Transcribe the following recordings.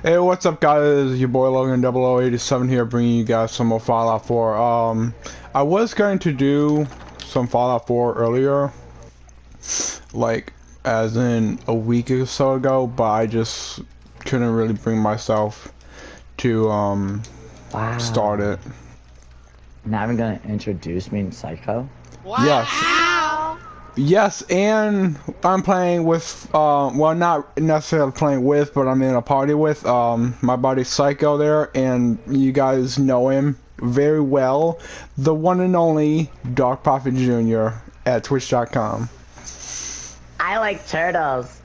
Hey, what's up, guys? Your boy Logan 0087 here, bringing you guys some more Fallout 4. I was going to do some Fallout 4 earlier, like as in a week or so ago, but I just couldn't really bring myself to start it. Now I'm gonna introduce me in Psycho. Wow. Yes, and I'm playing with, well, not necessarily playing with, but I'm in a party with, my buddy Psycho there, and you guys know him very well. The one and only DarkprofitJR at twitch.com. I like turtles.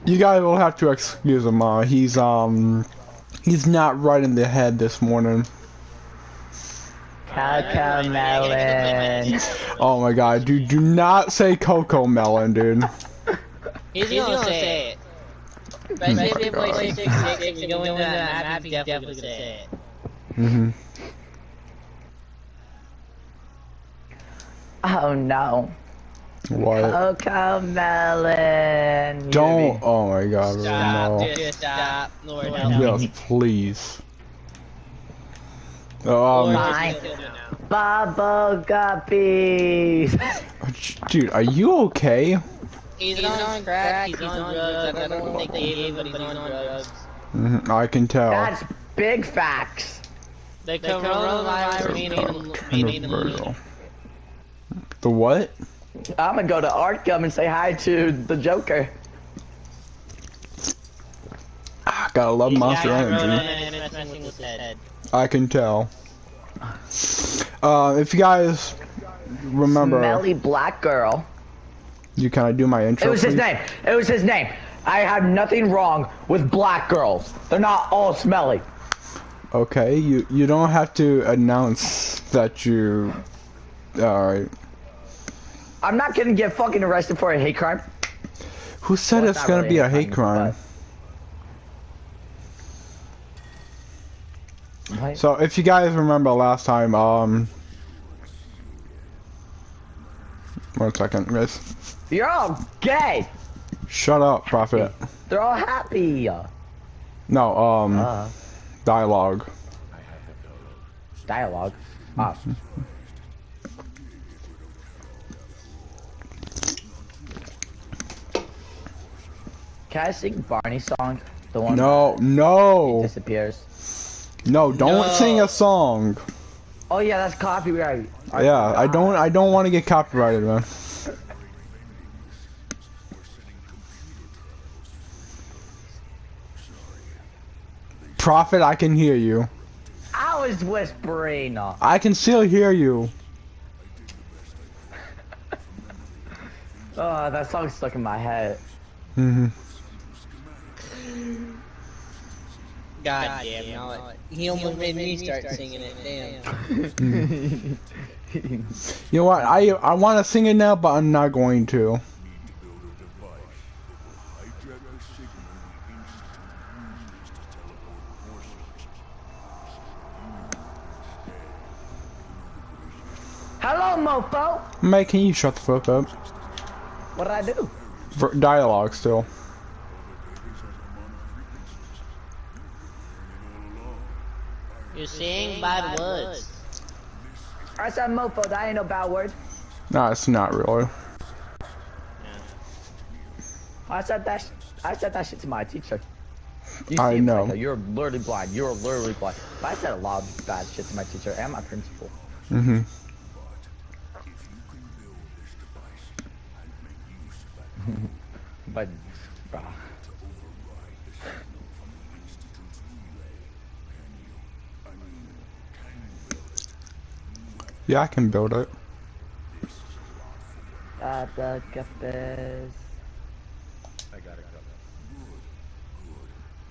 You guys will have to excuse him, he's not right in the head this morning. Coco melon. Oh my god, dude, do not say Coco Melon, dude. He's gonna say it. But if they play 666 and go into that map, he's definitely gonna say it. Oh no. What? Coco melon. Don't, oh my god, Stop, no. just stop. Lord help me. Yes, please. My bubble guppies. Dude, are you okay? He's on crack, he's on drugs. I don't think they gave him, but he's on drugs. I can tell. That's big facts. The coronavirus made him. The what? I'm gonna go to Arkham and say hi to the Joker. Gotta love Monster Energy. I can tell. If you guys remember, Smelly black girl. can I do my intro? It was his please? name. It was his name. I have nothing wrong with black girls. They're not all smelly. Okay, you don't have to announce that you. Alright. I'm not gonna get fucking arrested for a hate crime. Who said Well, it's not gonna really be a hate crime? What? So if you guys remember last time, 1 second, guys. You're all gay. Shut up, Prophet. They're all happy. No, dialogue. Dialogue. Ah. Can I sing Barney song? The one No, that no, disappears. no! Don't sing a song. Oh yeah, that's copyright. Yeah, I don't want to get copyrighted, man. Prophet, I can hear you. I was whispering. I can still hear you. Oh, that song's stuck in my head. God damn, now he almost made me start singing it, damn. You know what? I want to sing it now, but I'm not going to. Hello, mofo. Mate, can you shut the fuck up? What did I do? Dialogue still. You're saying bad words. I said mofo. That ain't no bad word. No, it's not really. I said that. I said that shit to my teacher. You I see him, know. Psycho. You're literally blind. You're literally blind. But I said a lot of bad shit to my teacher and my principal. But, bruh. Yeah, I can build it. The guppies.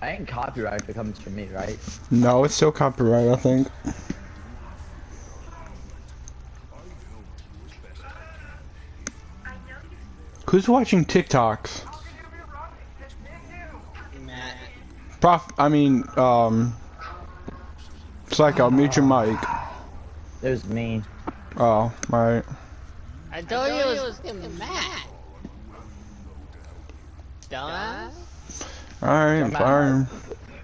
I ain't copyright if it comes from me, right? No, it's still copyright, I think. Who's watching TikToks? Matt. Psycho, mute your mic. It was me. Oh, alright. I told you it was Matt. Dumbass. Alright, fine.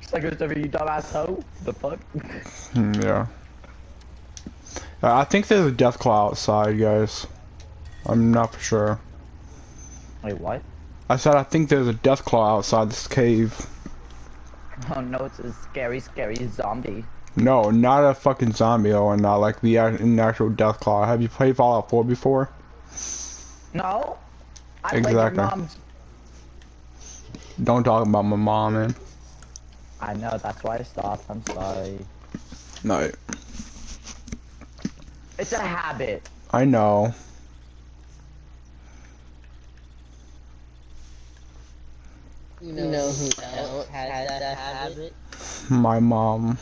It's like it's over you dumbass hoe. The fuck? Yeah. I think there's a death claw outside, guys. I'm not for sure. Wait, what? I said I think there's a death claw outside this cave. Oh no, it's a scary, scary zombie. No, not a fucking zombie or not like the actual death claw. Have you played Fallout 4 before? No. I played Exactly. your mom's. Don't talk about my mom, man. I know, that's why I stopped. I'm sorry. No. It's a habit. I know. You know who else has that habit? My mom.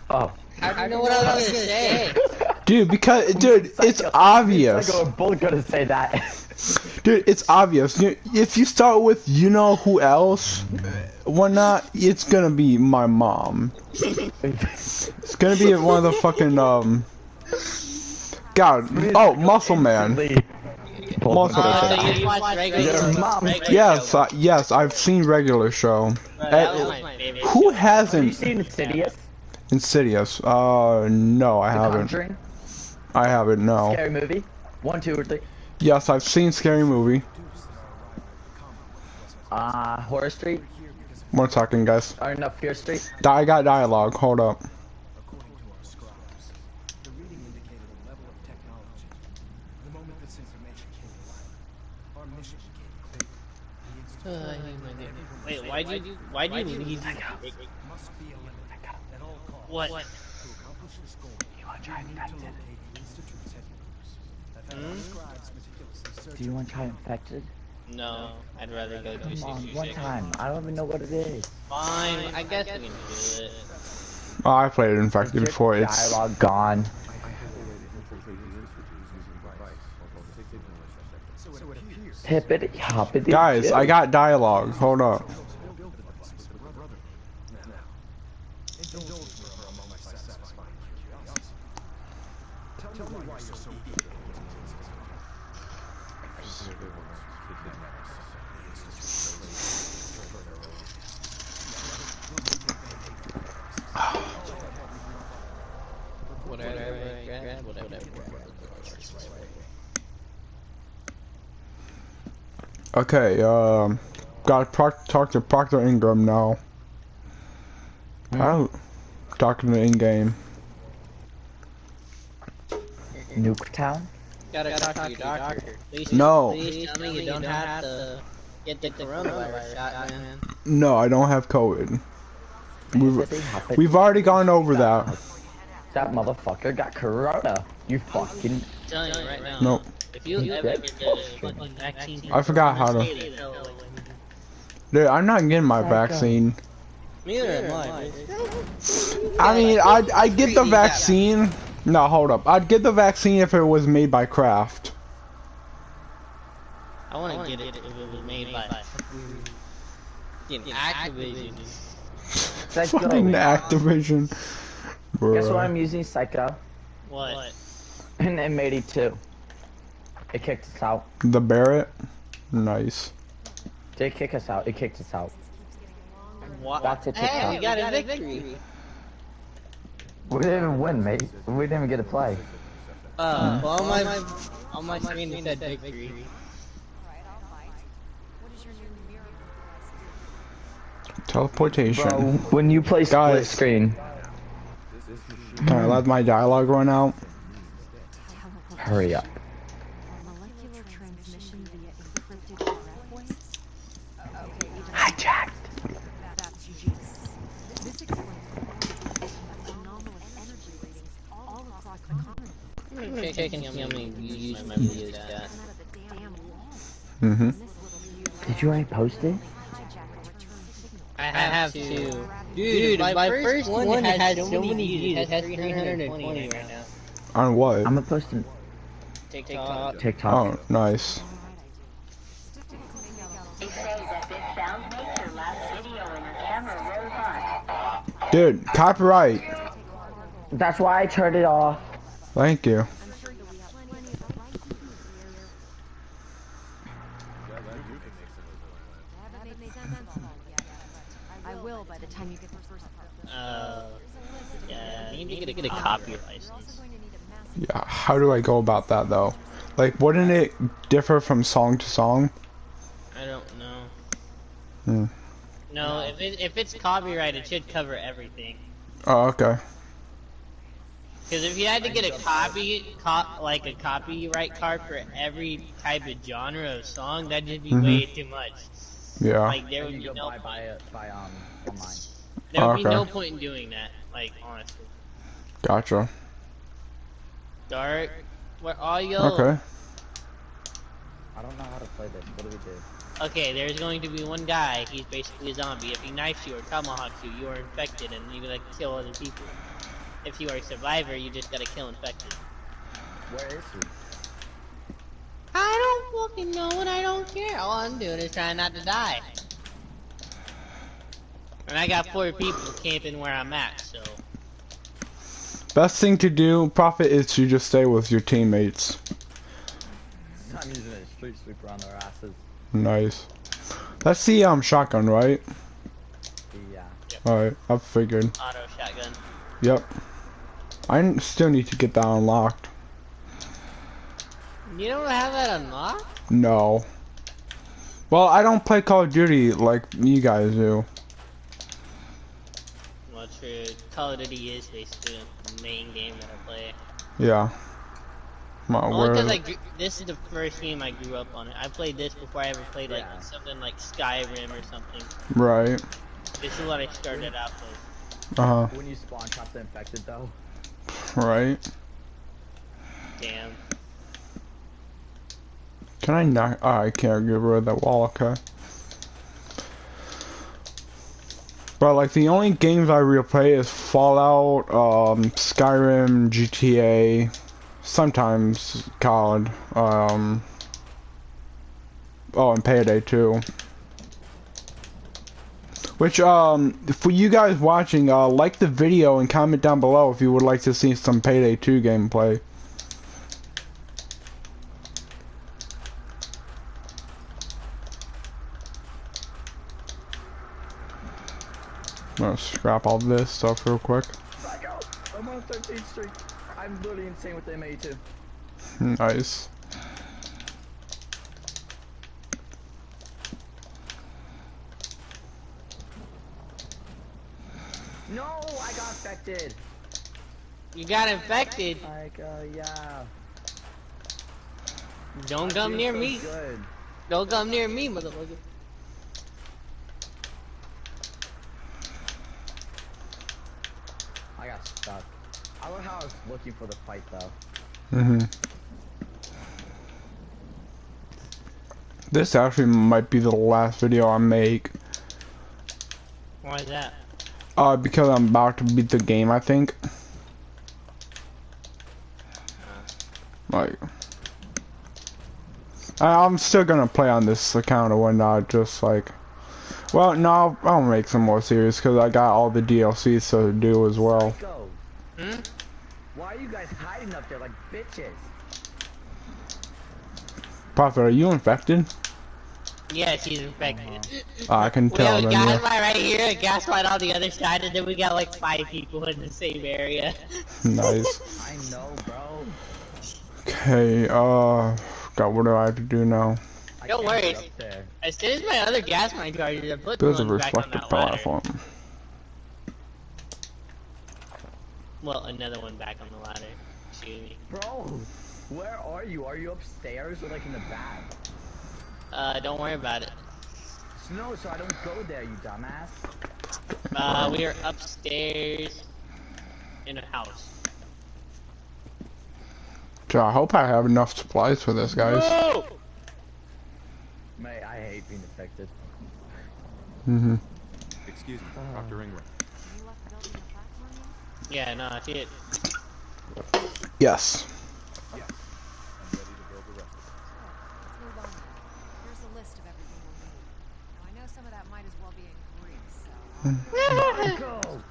Oh. How do you know what I was gonna say? Dude, because it's obvious. It's like we're both gonna say that. Dude, it's obvious. If you start with you know who else, whatnot, it's gonna be my mom. It's gonna be one of the fucking God. Oh, Muscle Man. Muscle Man. You watch regular Your mom. Yes, yes, I've seen regular show. That was my favorite. Who Have you hasn't? seen Insidious? Insidious. No, I The haven't. Conjuring? I haven't. No. Scary movie? 1, 2, or 3? Yes, I've seen Scary Movie. Horror Street? 1 second, guys. Or no, Fear Street? I got dialogue. Hold up. According to our scribes, the reading indicated a level of technology. The moment this information came to light, our mission became clear. The institute Wait, why do you leave? must be eliminated at all costs. What? To accomplish this goal, we need to locate the institute's headquarters. I've had our scribes meticulously search. Do you want to try Infected? No, I'd rather go to Come on, 626. one time. I don't even know what it is. Fine, I guess we can do it. Oh, I played it Infected before. It's Dialogue gone. Hippity hoppity. guys. I got dialogue. Hold up. Whatever. Okay. Got to talk to Proctor Ingram now. Oh, talking to in-game. Nuketown? Gotta talk to your doctor. Please, No. Please tell me you don't have to get the coronavirus shot, man. No, I don't have COVID. Hippity hoppity. We've already gone over that. That motherfucker got corona. You fucking. I'm telling you right now. Nope. If you ever get the fucking vaccine, I forgot how to. Dude, I'm not getting my vaccine. Neither am I. I mean, I'd get the vaccine. No, hold up. I'd get the vaccine if it was made by Kraft. I want to get it if it was made by Activision. Psycho. Fucking Activision. Guess what Bruh. I'm using? Psycho. What? And M82. It kicked us out. The Barrett. Nice. Did it kick us out? It kicked us out. What? That's a Hey, TikTok. we got a victory. We didn't even win, mate. We didn't even get to play. Well, on my screen it said victory. Teleportation. Bro, when you play split Guys. screen, Can I let my dialogue run out? hurry up. Molecular transmission via encrypted RF waves? Hijacked. That's genius. This explains anomalous energy readings all across the continent. Checking how many views my videos got. Out of the damn wall. Mm-hmm. This little view Did you already post it? hijack a return signal. I have to. Dude, my first one has so many views. It has 320 right now. On what? I'm gonna post it TikTok. TikTok. Oh, nice. They say that this sound makes your last video and your camera rolls on. Dude, copyright. That's why I turned it off. Thank you. I'm sure you'll be plenty of right here. Haven't made sense of all yet. I will by the time you get the first part. Yeah, you need to get a copy You're also license. going to need a massive Yeah, how do I go about that though? Like, wouldn't it differ from song to song? I don't know. Hmm. No, if it's copyright, it should cover everything. Oh, okay. Because if you had to get a like a copyright card for every type of genre of song, that'd just be way too much. Yeah. Like there would You be go no buy point. online. There would be no Okay. point in doing that. Like honestly. Gotcha. Dark, where are you? Okay. I don't know how to play this. What do we do? Okay, there's going to be one guy. He's basically a zombie. If he knifes you or tomahawks you, you are infected, and you gotta kill other people. If you are a survivor, you just gotta kill infected. Where is he? I don't fucking know, and I don't care. All I'm doing is trying not to die. And I got 4 people camping where I'm at, so. Best thing to do, Prophet, is to just stay with your teammates. I'm using a street sweeper on their asses. Nice. That's the shotgun, right? Yeah. Alright, I figured. Auto shotgun. Yep. Still need to get that unlocked. You don't have that unlocked? No. Well, I don't play Call of Duty like you guys do. Well, true. Call of Duty is basically the main game that I play. Yeah. Only because this is the first game I grew up on it. I played this before I ever played like something like Skyrim or something. Right. This is what I started out with. Uh-huh. When you spawn trap the infected though. Right. Damn. Can I not? Oh, I can't get rid of that wall, okay. But like the only games I replay is Fallout, Skyrim, GTA, sometimes COD, oh, and Payday too. Which, for you guys watching, like the video and comment down below if you would like to see some Payday 2 gameplay. I'm gonna scrap all this stuff real quick. Psycho! I'm on 13th Street. I'm literally insane with the M82. Nice. No, I got infected. You got infected. Like, yeah. Don't come near me. Good. Don't come near me, motherfucker. I got stuck. I don't know how I was looking for the fight though. This actually might be the last video I make. Why is that? Because I'm about to beat the game, I think. Like, I'm still gonna play on this account or whatnot, just like, well, no, I'll make some more series because I got all the DLCs to do as well. Psycho. Why are you guys hiding up there like bitches? Prophet, are you infected? Yes, he's infected. I can We tell have a then, gas yeah. light right here, a gas light on the other side, and then we got like 5 people in the same area. Nice. I know, bro. Okay, God, what do I have to do now? I Don't can't worry. get up there. As soon as my other gas line charges, I put There's a one back on reflective that ladder. platform. Well, another one back on the ladder. Excuse me. Bro, where are you? Are you upstairs or like in the back? Don't worry about it. No, so I don't go there, you dumbass. We are upstairs in a house. So I hope I have enough supplies for this, guys. Whoa! Mate, I hate being infected. Excuse me, Dr. Ingram. You left the building the platform yet? Yeah, no, I see it. Yes. Yes, I'm ready to build the rest of it. Let's move on then. Here's a list of everything we'll need. Now I know some of that might as well be in Greece, so... Go!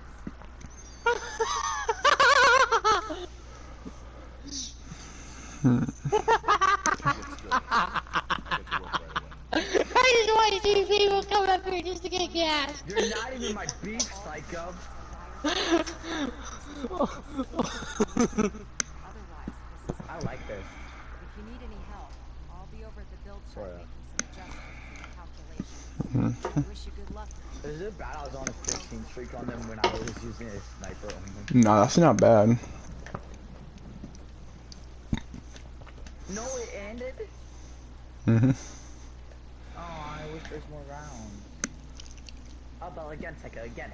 I just want to see people come up here just to get gas. You're not even my beef, psycho. Otherwise, this is I like this. If you need any help, I'll be over at the build site Sorta. making some adjustments in the calculations. Wish you good luck. Is it bad I was on a 15 streak on them when I was using a sniper on them? No, that's not bad. No, it ended? Mm-hmm. Oh, I wish there's more rounds. Oh, but again, psycho, again.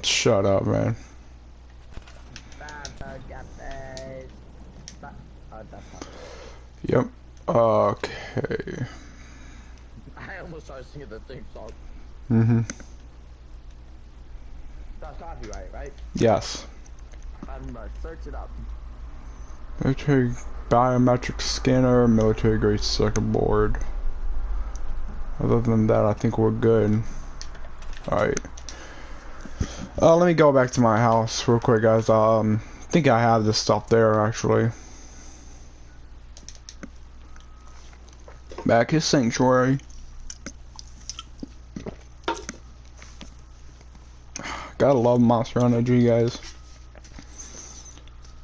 Shut up, man. Oh, that's not it. Yep. Okay. I almost started singing the theme song. Mm-hmm. That's copyright, right? Yes. I'm gonna search it up. Military biometric scanner, military grade circuit board. Other than that, I think we're good. Alright. Let me go back to my house real quick, guys. I think I have this stuff there, actually. Back at Sanctuary. Gotta love Monster Energy, guys.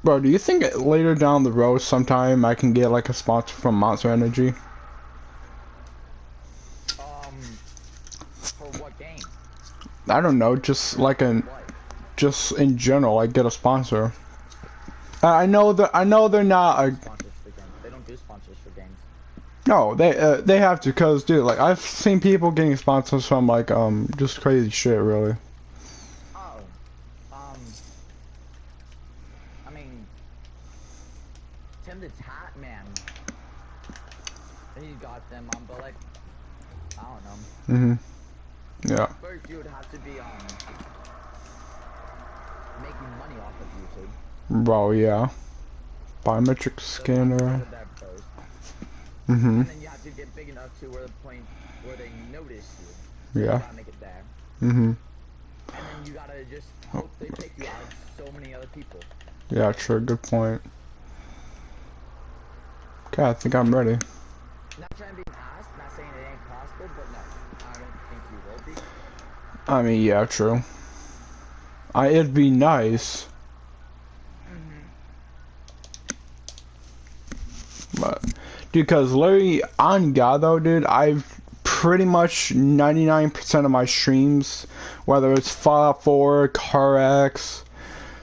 Bro, do you think later down the road sometime I can get like a sponsor from Monster Energy? For what game? I don't know, just like just in general, like get a sponsor. I know they're not a. Sponsors for games. They don't do sponsors for games. No, they have to, cause dude, like I've seen people getting sponsors from like just crazy shit, really. Oh, I mean, Tim the Tat Man, he got them on, but like, I don't know. Mhm. Yeah. First, you would have to be making money off of YouTube. Bro, yeah. Biometric scanner. Mhm. And then you have to get big enough to where the point where they notice you. So Yeah. You gotta make it there. Mhm. And then you gotta just hope they pick you out of so many other people. Yeah, true. Good point. Okay, I think I'm ready. Not trying to be an ass, not saying it ain't possible, but no, I don't think you will be. I mean, yeah, true. It'd be nice. But, dude, cause literally, on God though, dude, I've pretty much 99% of my streams, whether it's Fallout 4, CarX,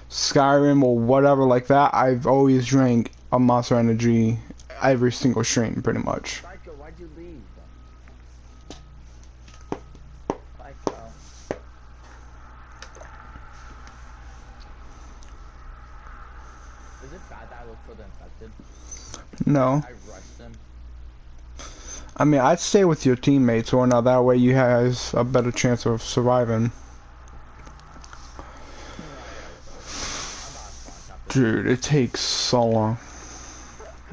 Skyrim, or whatever like that, I've always drank a Monster Energy every single stream, pretty much. Psycho, why'd you leave? Psycho. Is it bad that I look for the infected? No. I rushed them. I mean, I'd stay with your teammates, or now that way you have a better chance of surviving. Dude, it takes so long.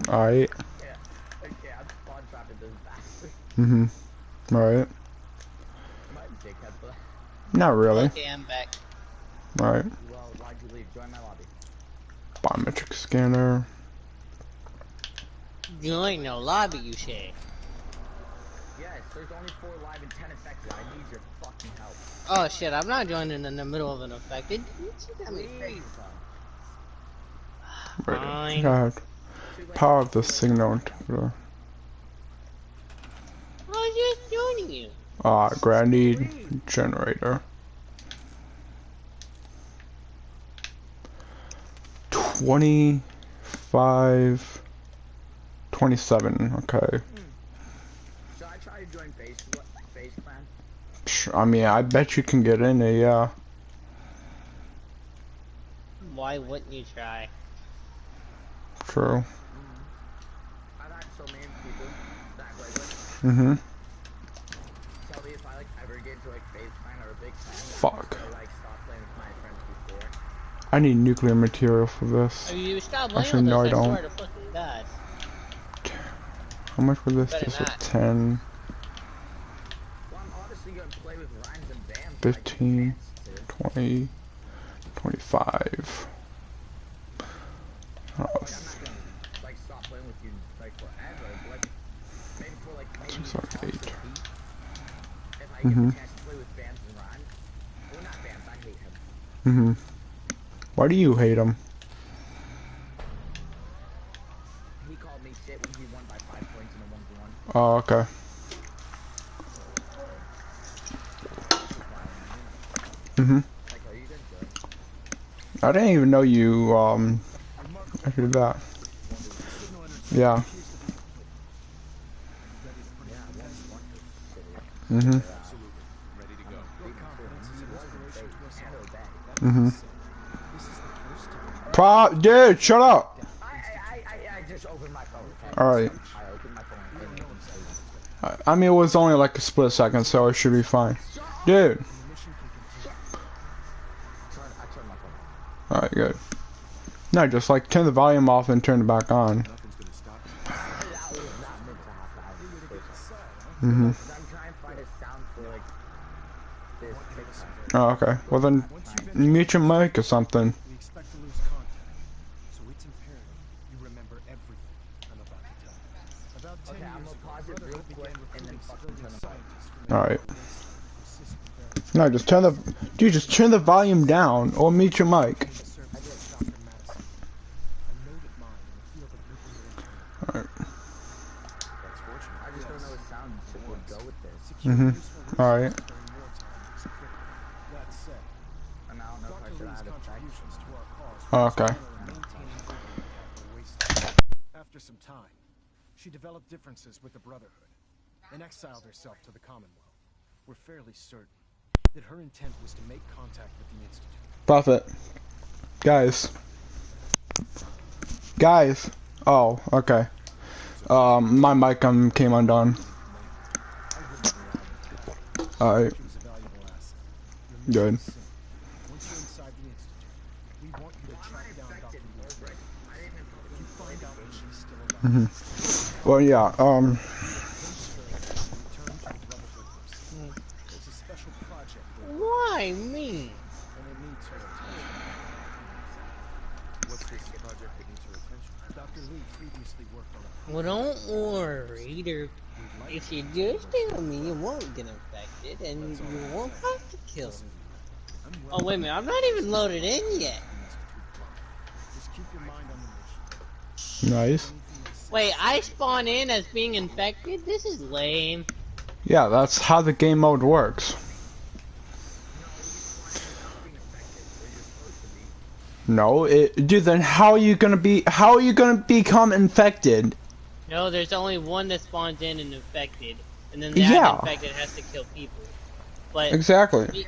Alright. Yeah, okay, I'm spawn trapping this bastard. Mhm. Alright. My dickhead, but Not really. Okay, I'm back. Alright. well, why'd you leave? Join my lobby. Biometric scanner. Join the lobby, you say? Yes, there's only 4 live and 10 infected. I need your fucking help. Oh shit, I'm not joining in the middle of an infected. You got me crazy. Right. Fine. God. Power of the signal interpreter. I was just joining you. Granny generator. 25. 27. Okay. Should I try to join Face Clan? I mean, I bet you can get in there, yeah. Why wouldn't you try? True. I've had so many people that I play with Mm-hmm. tell me if I like ever get into like Face Clan or a big clan. Fuck. I like stop playing with my friends before. I need nuclear material for this. If you stop playing Actually, with no, us, I I don't. swear to fucking God. How much for this? Better This is not. 10, Well, I'm honestly gonna play with Rhymes and Bams. 15, 20, 25. Oh, I'm not gonna like stop playing with you like forever. But, like I get the chance to play with Bams and Ron. Well, not Bams, I hate him. Why do you hate him? He called me shit when he won by 5 points in a 1v1. Oh, okay. Like, are you good? I didn't even know you, I did that. Yeah. Absolutely. Ready to go. Dude, shut up! I just opened my phone. Okay? Alright. I opened my phone. I mean, it was only like a split second, so it should be fine. Dude! I turned my phone off. Alright, good. No, just like turn the volume off and turn it back on. Nothing's gonna stop you. That was not meant to happen. Mm-hmm. I'm trying to find a sound for like this TikTok. Oh, okay. Well then, mute your mic or something. We expect to lose contact, so it's imperative you remember everything I'm about to tell you. About 10 Okay, I'm years gonna ago, pause the it real Brotherhood quick began and then recruiting fucking civilian turn it off. scientists from Alright. assist No, just turn the... Dude, just turn the volume down or mute your mic. Dr. Madison, a noted mind in the field of nuclear engineering. Alright. That's fortunate. I just don't know what sound would go with this. Alright. During wartime is critical. That said, And I don't know if I Dr. should Lee's add effects. contributions to our cause Oh, were okay. instrumental in maintaining order in the capital wasteland. After some time, she developed differences with the Brotherhood and exiled herself to the Commonwealth. We're fairly certain that her intent was to make contact with the Institute. Prophet. Guys. Guys. Oh, okay. My mic came undone. Alright. She was a valuable asset. Good. Your mission is simple. Once you're inside the Institute, we want you to track down Dr. Lee. You find out that she's still alive. Well, yeah, Return to the Brotherhood herself. It's a special project Why me? and it needs her attention. What's this project that needs your attention? Dr. Lee previously worked on a Well, don't worry. If you do stay with me, you won't get infected, and you won't have to kill me. Oh, wait a minute. I'm not even loaded in yet. Just keep your mind on the mission. nice. Wait, I spawn in as being infected? This is lame. Yeah, that's how the game mode works. No, dude, then how are you gonna become infected? No, there's only one that spawns in and infected, and then that Yeah. infected has to kill people. But Exactly.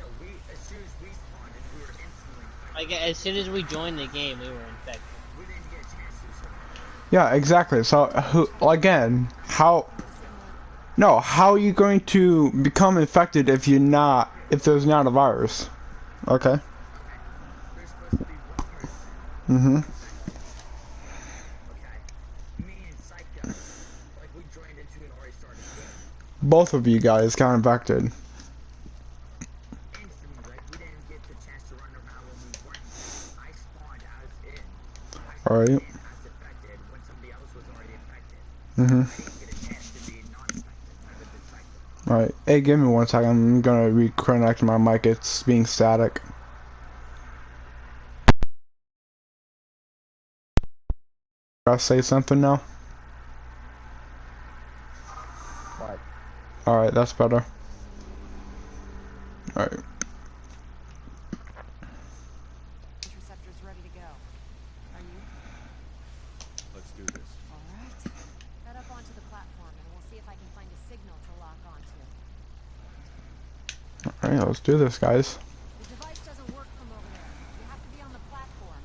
like as soon as we joined the game, we were infected. Yeah, exactly. So, again, how are you going to become infected if there's not a virus? Okay. Mm-hmm. Both of you guys got infected. Alright. Mm-hmm. Alright. Hey, give me 1 second. I'm gonna reconnect my mic. It's being static. Should I say something now? What? Alright, that's better. Alright. Interceptor's ready to go. Are you? Let's do this. All right. Head up onto the platform, and we'll see if I can find a signal to lock onto. Alright, let's do this, guys. The device doesn't work from over there. You have to be on the platform.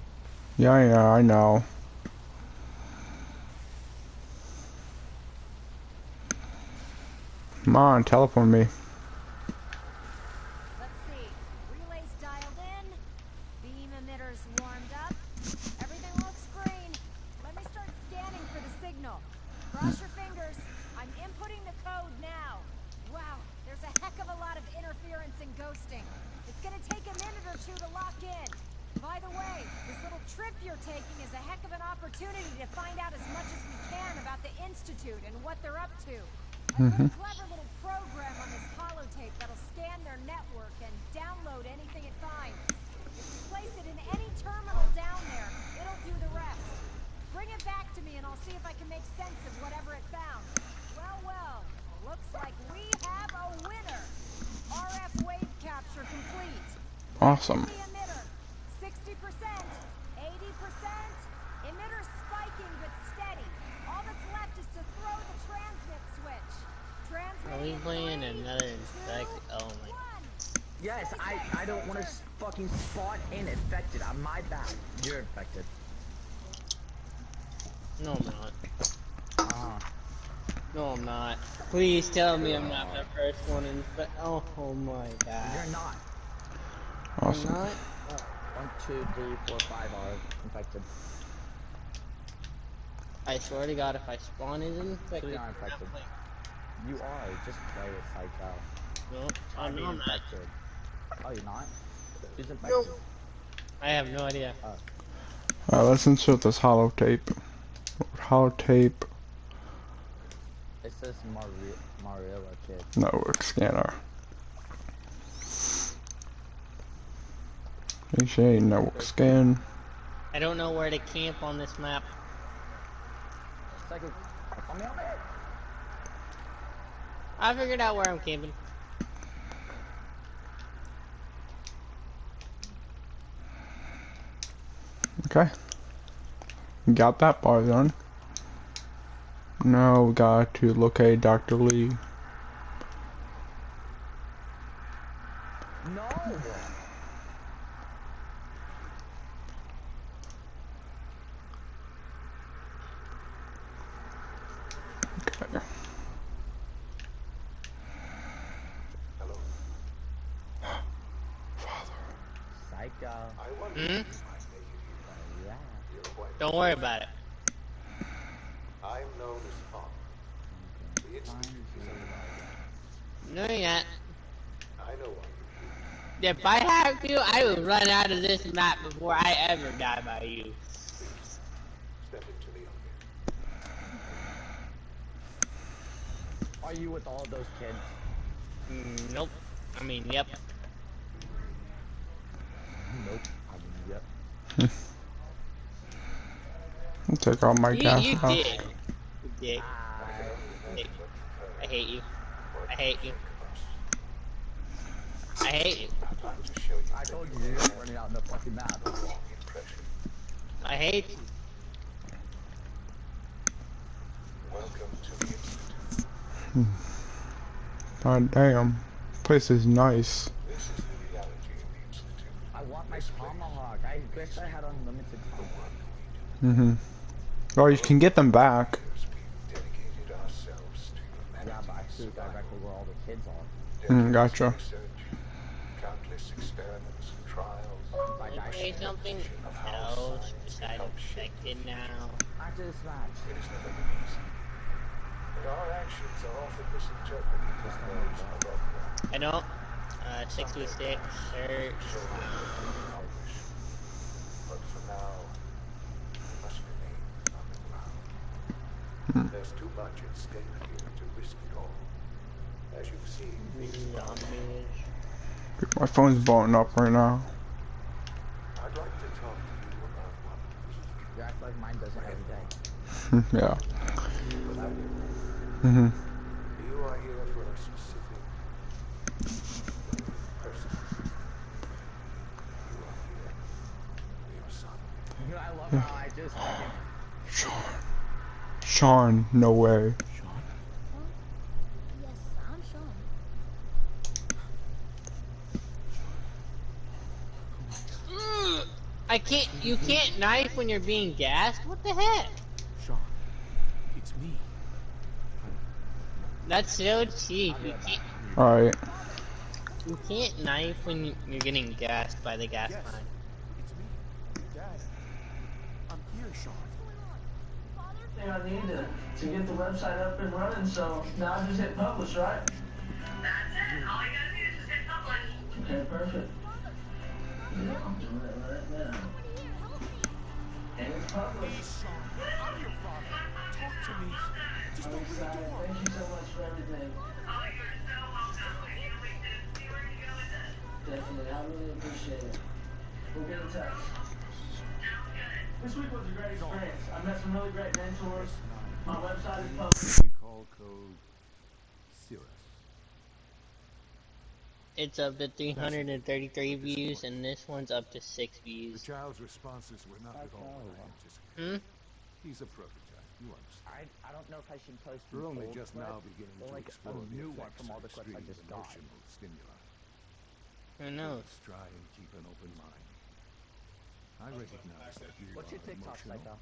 Yeah, I know. Come on, teleport me. Let's see. Relays dialed in. Beam emitters warmed up. Everything looks green. Let me start scanning for the signal. Cross your fingers. I'm inputting the code now. Wow, there's a heck of a lot of interference and ghosting. It's gonna take a minute or two to lock in. By the way, this little trip you're taking is a heck of an opportunity to find out as much as we can about the Institute and what they're up to. I put a clever little program on this holotape that'll scan their network and download anything it finds. If you place it in any terminal down there, it'll do the rest. Bring it back to me and I'll see if I can make sense of whatever it found. Well, well, looks like we have a winner. RF wave capture complete. Awesome. The emitter, 60%, 80%. Emitter spiking but steady. All that's left is to throw the transmit switch. Are we playing another infect? Oh my. Yes, I don't want to fucking spawn in infected. I'm my bad. You're infected. No, I'm not. No, I'm not. Please tell me I'm not the first one in. Oh, oh my god. You're not. Awesome. I'm not? 1, 2, 3, 4, 5 are infected. I swear to God, if I spawn is infected. 3 are infected. You are. Just play it, psycho. No, I'm I'm not. infected. Oh, you're not? Who's infected? Nope. I have no idea. Alright, let's insert this holotape. Holotape It says Marilla kid. network scanner. HA network scan. I don't know where to camp on this map. Psycho, call me on it. I figured out where I'm camping. Okay. Got that part done. Now we got to locate Dr. Lee. No! Okay. Psycho. Hmm? Yeah. Don't worry about it. I'm known as Father. The Institute is under my No, you're not. I know why you're here. If I have to, I will run out of this map before I ever die by you. Step into the open. Are you with all those kids? Nope. I mean, yep. Nope. I mean, yep. I'll take all my gas You off. did. You did. I hate you. I hate you. I hate you. I told you you're running out in the fucking map. I hate you. Welcome to the Institute. God damn. Place is nice. This is the reality of the Institute. I want my tomahawk. I wish I had unlimited tomahawk. Oh, you can get them back. We've dedicated ourselves to Yeah, humanity. but I see directly where all the kids are. Gotcha. Research, countless experiments and trials. Like I Say something else besides infected now. After this match. It has never been easy. But our actions are often misinterpreted as those of our brother. I don't. 626, search. But for now, we must remain underground. There's too much at stake here to risk it all. As you've seen, Zombies. My phone's blowing up right now. I'd like to talk to you about what You act like mine does it every day. Yeah. you are here for a specific person. You are here for your son. I love how I just Sean, no way. Yes, I'm Sean. I can't. You can't knife when you're being gassed. What the heck? Sean, it's me. That's so cheap. Alright. You can't knife when you're getting gassed by the gas Yes, line. it's me. Dad, I'm here, Sean. Thing I need to get the website up and running, so now I just hit publish, right? That's it. All you gotta do is just hit publish. Okay, perfect. Yeah, I'm doing it right now. And it's published. Sean, I'm your father. Talk to me. Just I'm open the excited. door. Thank you so much for everything. Oh, you're so welcome. I can't wait to see where you go with this. Definitely, I really appreciate it. We'll get in touch. Sounds good. This week was a great experience. I met some really great mentors. S9. My website is public. Recall code Cirrus. It's up to 333 views, and this one's up to 6 The views. child's responses were not at all what I anticipated. He's a prototype, you understand. I don't know if I should post We're an only old just clip now beginning or to like explore a the new one effects from all of the clips I extreme just got. emotional stimuli. Who knows? Let's try and keep an open mind. I recognize that you What's your are TikTok, emotional, Psycho?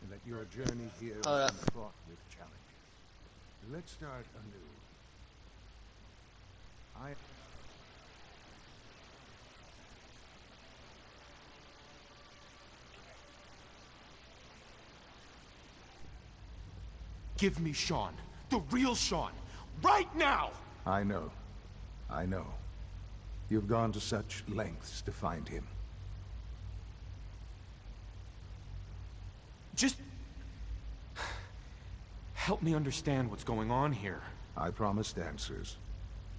and that your journey here Hold has up. been fraught with challenges. Let's start anew. Give me Sean. The real Sean. Right now! I know. I know. You've gone to such lengths to find him. Just... help me understand what's going on here. I promised answers,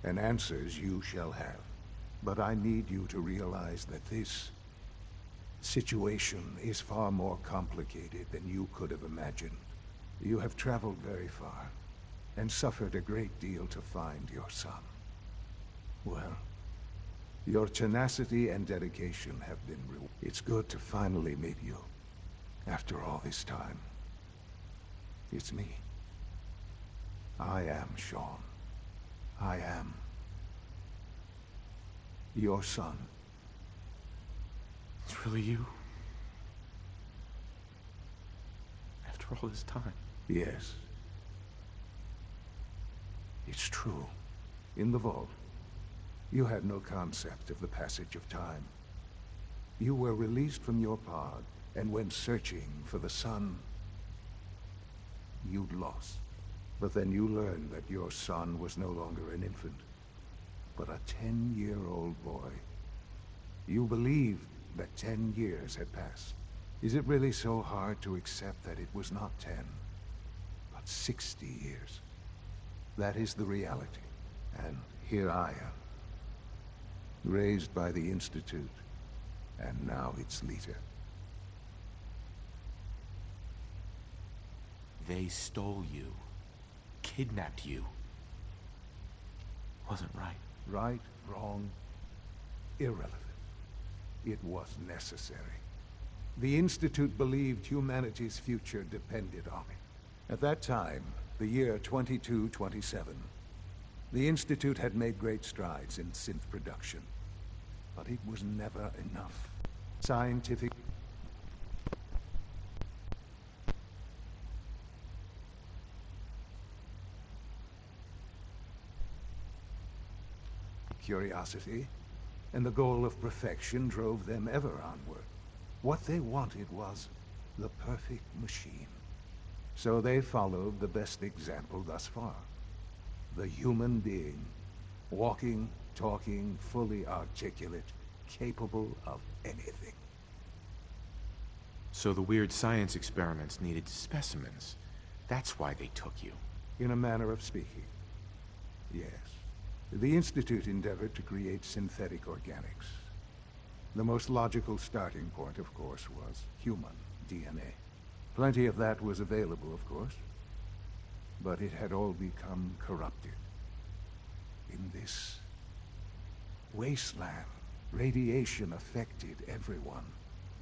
and answers you shall have. But I need you to realize that this situation is far more complicated than you could have imagined. You have traveled very far, and suffered a great deal to find your son. Well, your tenacity and dedication have been rewarded. It's good to finally meet you, after all this time. It's me. I am Sean. I am your son. It's really you? After all this time? Yes. It's true. In the vault, you had no concept of the passage of time. You were released from your pod, and went searching for the son you'd lost. But then you learned that your son was no longer an infant, but a 10-year-old boy. You believed that 10 years had passed. Is it really so hard to accept that it was not 10, but 60 years? That is the reality. And here I am, raised by the Institute, and now its leader. They stole you. Kidnapped you. Wasn't right. Right, wrong, irrelevant. It was necessary. The Institute believed humanity's future depended on it. At that time, the year 2227, the Institute had made great strides in synth production. But it was never enough. Scientific curiosity and the goal of perfection drove them ever onward. What they wanted was the perfect machine. So they followed the best example thus far. The human being, walking, talking, fully articulate, capable of anything. So the weird science experiments needed specimens. That's why they took you. In a manner of speaking, yes. The Institute endeavored to create synthetic organics. The most logical starting point, of course, was human DNA. Plenty of that was available, of course, but it had all become corrupted. In this wasteland, radiation affected everyone,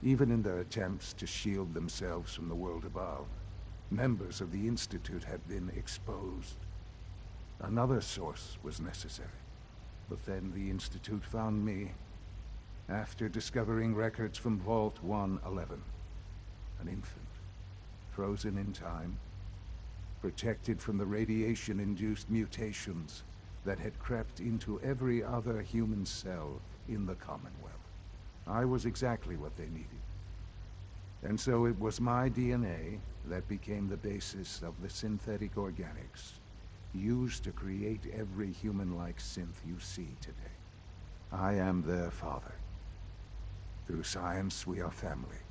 even in their attempts to shield themselves from the world above. Members of the Institute had been exposed. Another source was necessary. But then the Institute found me after discovering records from Vault 111. An infant, frozen in time, protected from the radiation-induced mutations that had crept into every other human cell in the Commonwealth. I was exactly what they needed. And so it was my DNA that became the basis of the synthetic organics used to create every human-like synth you see today. I am their father. Through science, we are family.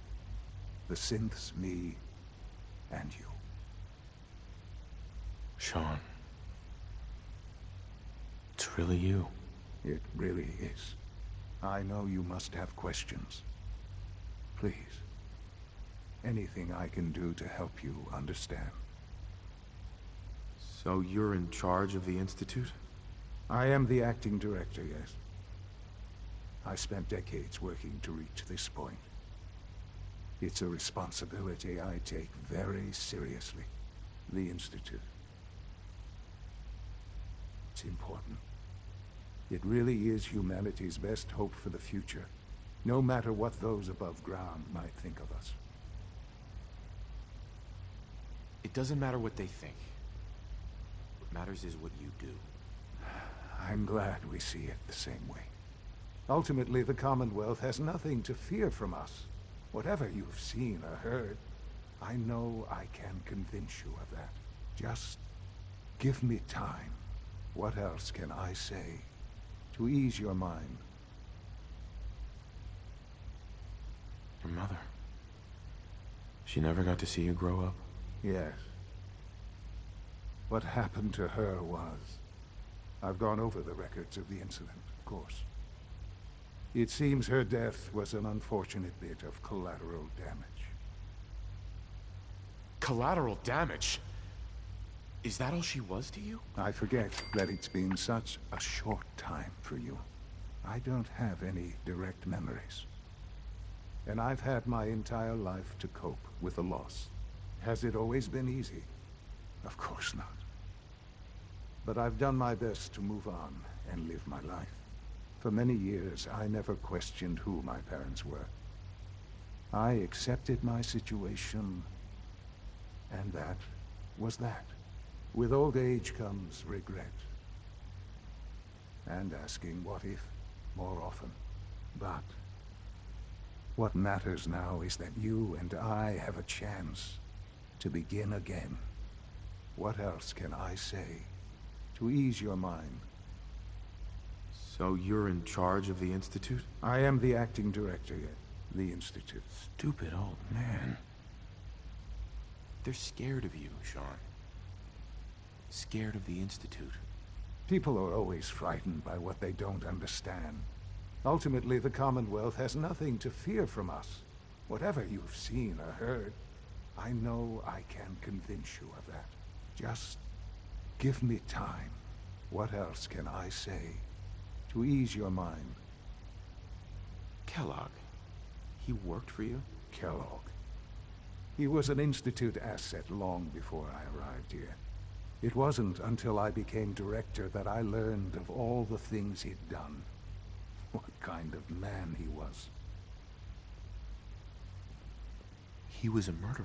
The synths, me, and you. Sean, It's really you. It really is. I know you must have questions. Please. Anything I can do to help you understand. So you're in charge of the Institute? I am the acting director, yes. I spent decades working to reach this point. It's a responsibility I take very seriously. The Institute. It's important. It really is humanity's best hope for the future, no matter what those above ground might think of us. It doesn't matter what they think. What matters is what you do. I'm glad we see it the same way. Ultimately, the Commonwealth has nothing to fear from us. Whatever you've seen or heard, I know I can convince you of that. Just give me time. What else can I say to ease your mind? Your mother. She never got to see you grow up? Yes. What happened to her was... I've gone over the records of the incident, of course. It seems her death was an unfortunate bit of collateral damage. Collateral damage? Is that all she was to you? I forget that it's been such a short time for you. I don't have any direct memories. And I've had my entire life to cope with the loss. Has it always been easy? Of course not. But I've done my best to move on and live my life. For many years, I never questioned who my parents were. I accepted my situation, and that was that. With old age comes regret. And asking what if more often. But what matters now is that you and I have a chance to begin again. What else can I say to ease your mind? So you're in charge of the Institute? I am the acting director at the Institute. Stupid old man. They're scared of you, Sean. Scared of the Institute. People are always frightened by what they don't understand. Ultimately, the Commonwealth has nothing to fear from us. Whatever you've seen or heard, I know I can convince you of that. Just give me time. What else can I say to ease your mind? Kellogg. He worked for you? Kellogg. He was an Institute asset long before I arrived here. It wasn't until I became director that I learned of all the things he'd done. What kind of man he was. He was a murderer.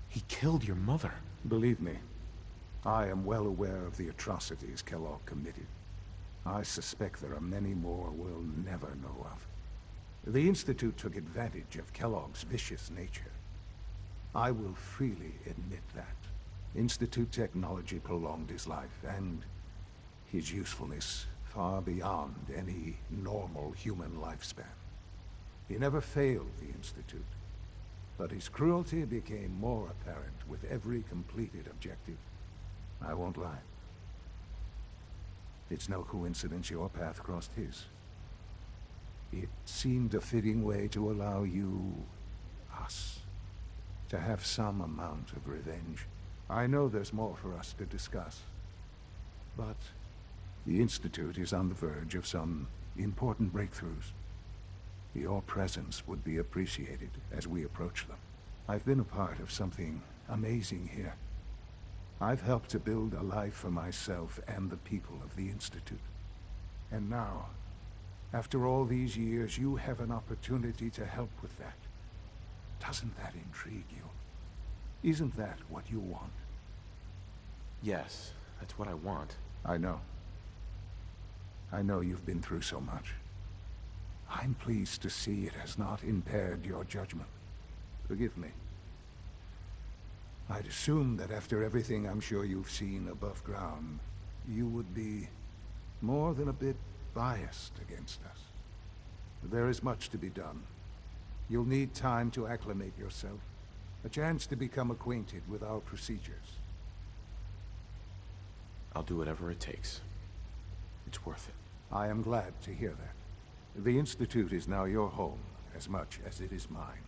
He killed your mother. Believe me, I am well aware of the atrocities Kellogg committed. I suspect there are many more we'll never know of. The Institute took advantage of Kellogg's vicious nature. I will freely admit that. Institute technology prolonged his life, and his usefulness far beyond any normal human lifespan. He never failed the Institute, but his cruelty became more apparent with every completed objective. I won't lie. It's no coincidence your path crossed his. It seemed a fitting way to allow you, us, to have some amount of revenge. I know there's more for us to discuss, but the Institute is on the verge of some important breakthroughs. Your presence would be appreciated as we approach them. I've been a part of something amazing here. I've helped to build a life for myself and the people of the Institute. And now, after all these years, you have an opportunity to help with that. Doesn't that intrigue you? Isn't that what you want? Yes, that's what I want. I know. I know you've been through so much. I'm pleased to see it has not impaired your judgment. Forgive me. I'd assumed that after everything I'm sure you've seen above ground, you would be more than a bit biased against us. There is much to be done. You'll need time to acclimate yourself, a chance to become acquainted with our procedures. I'll do whatever it takes. It's worth it. I am glad to hear that. The Institute is now your home as much as it is mine.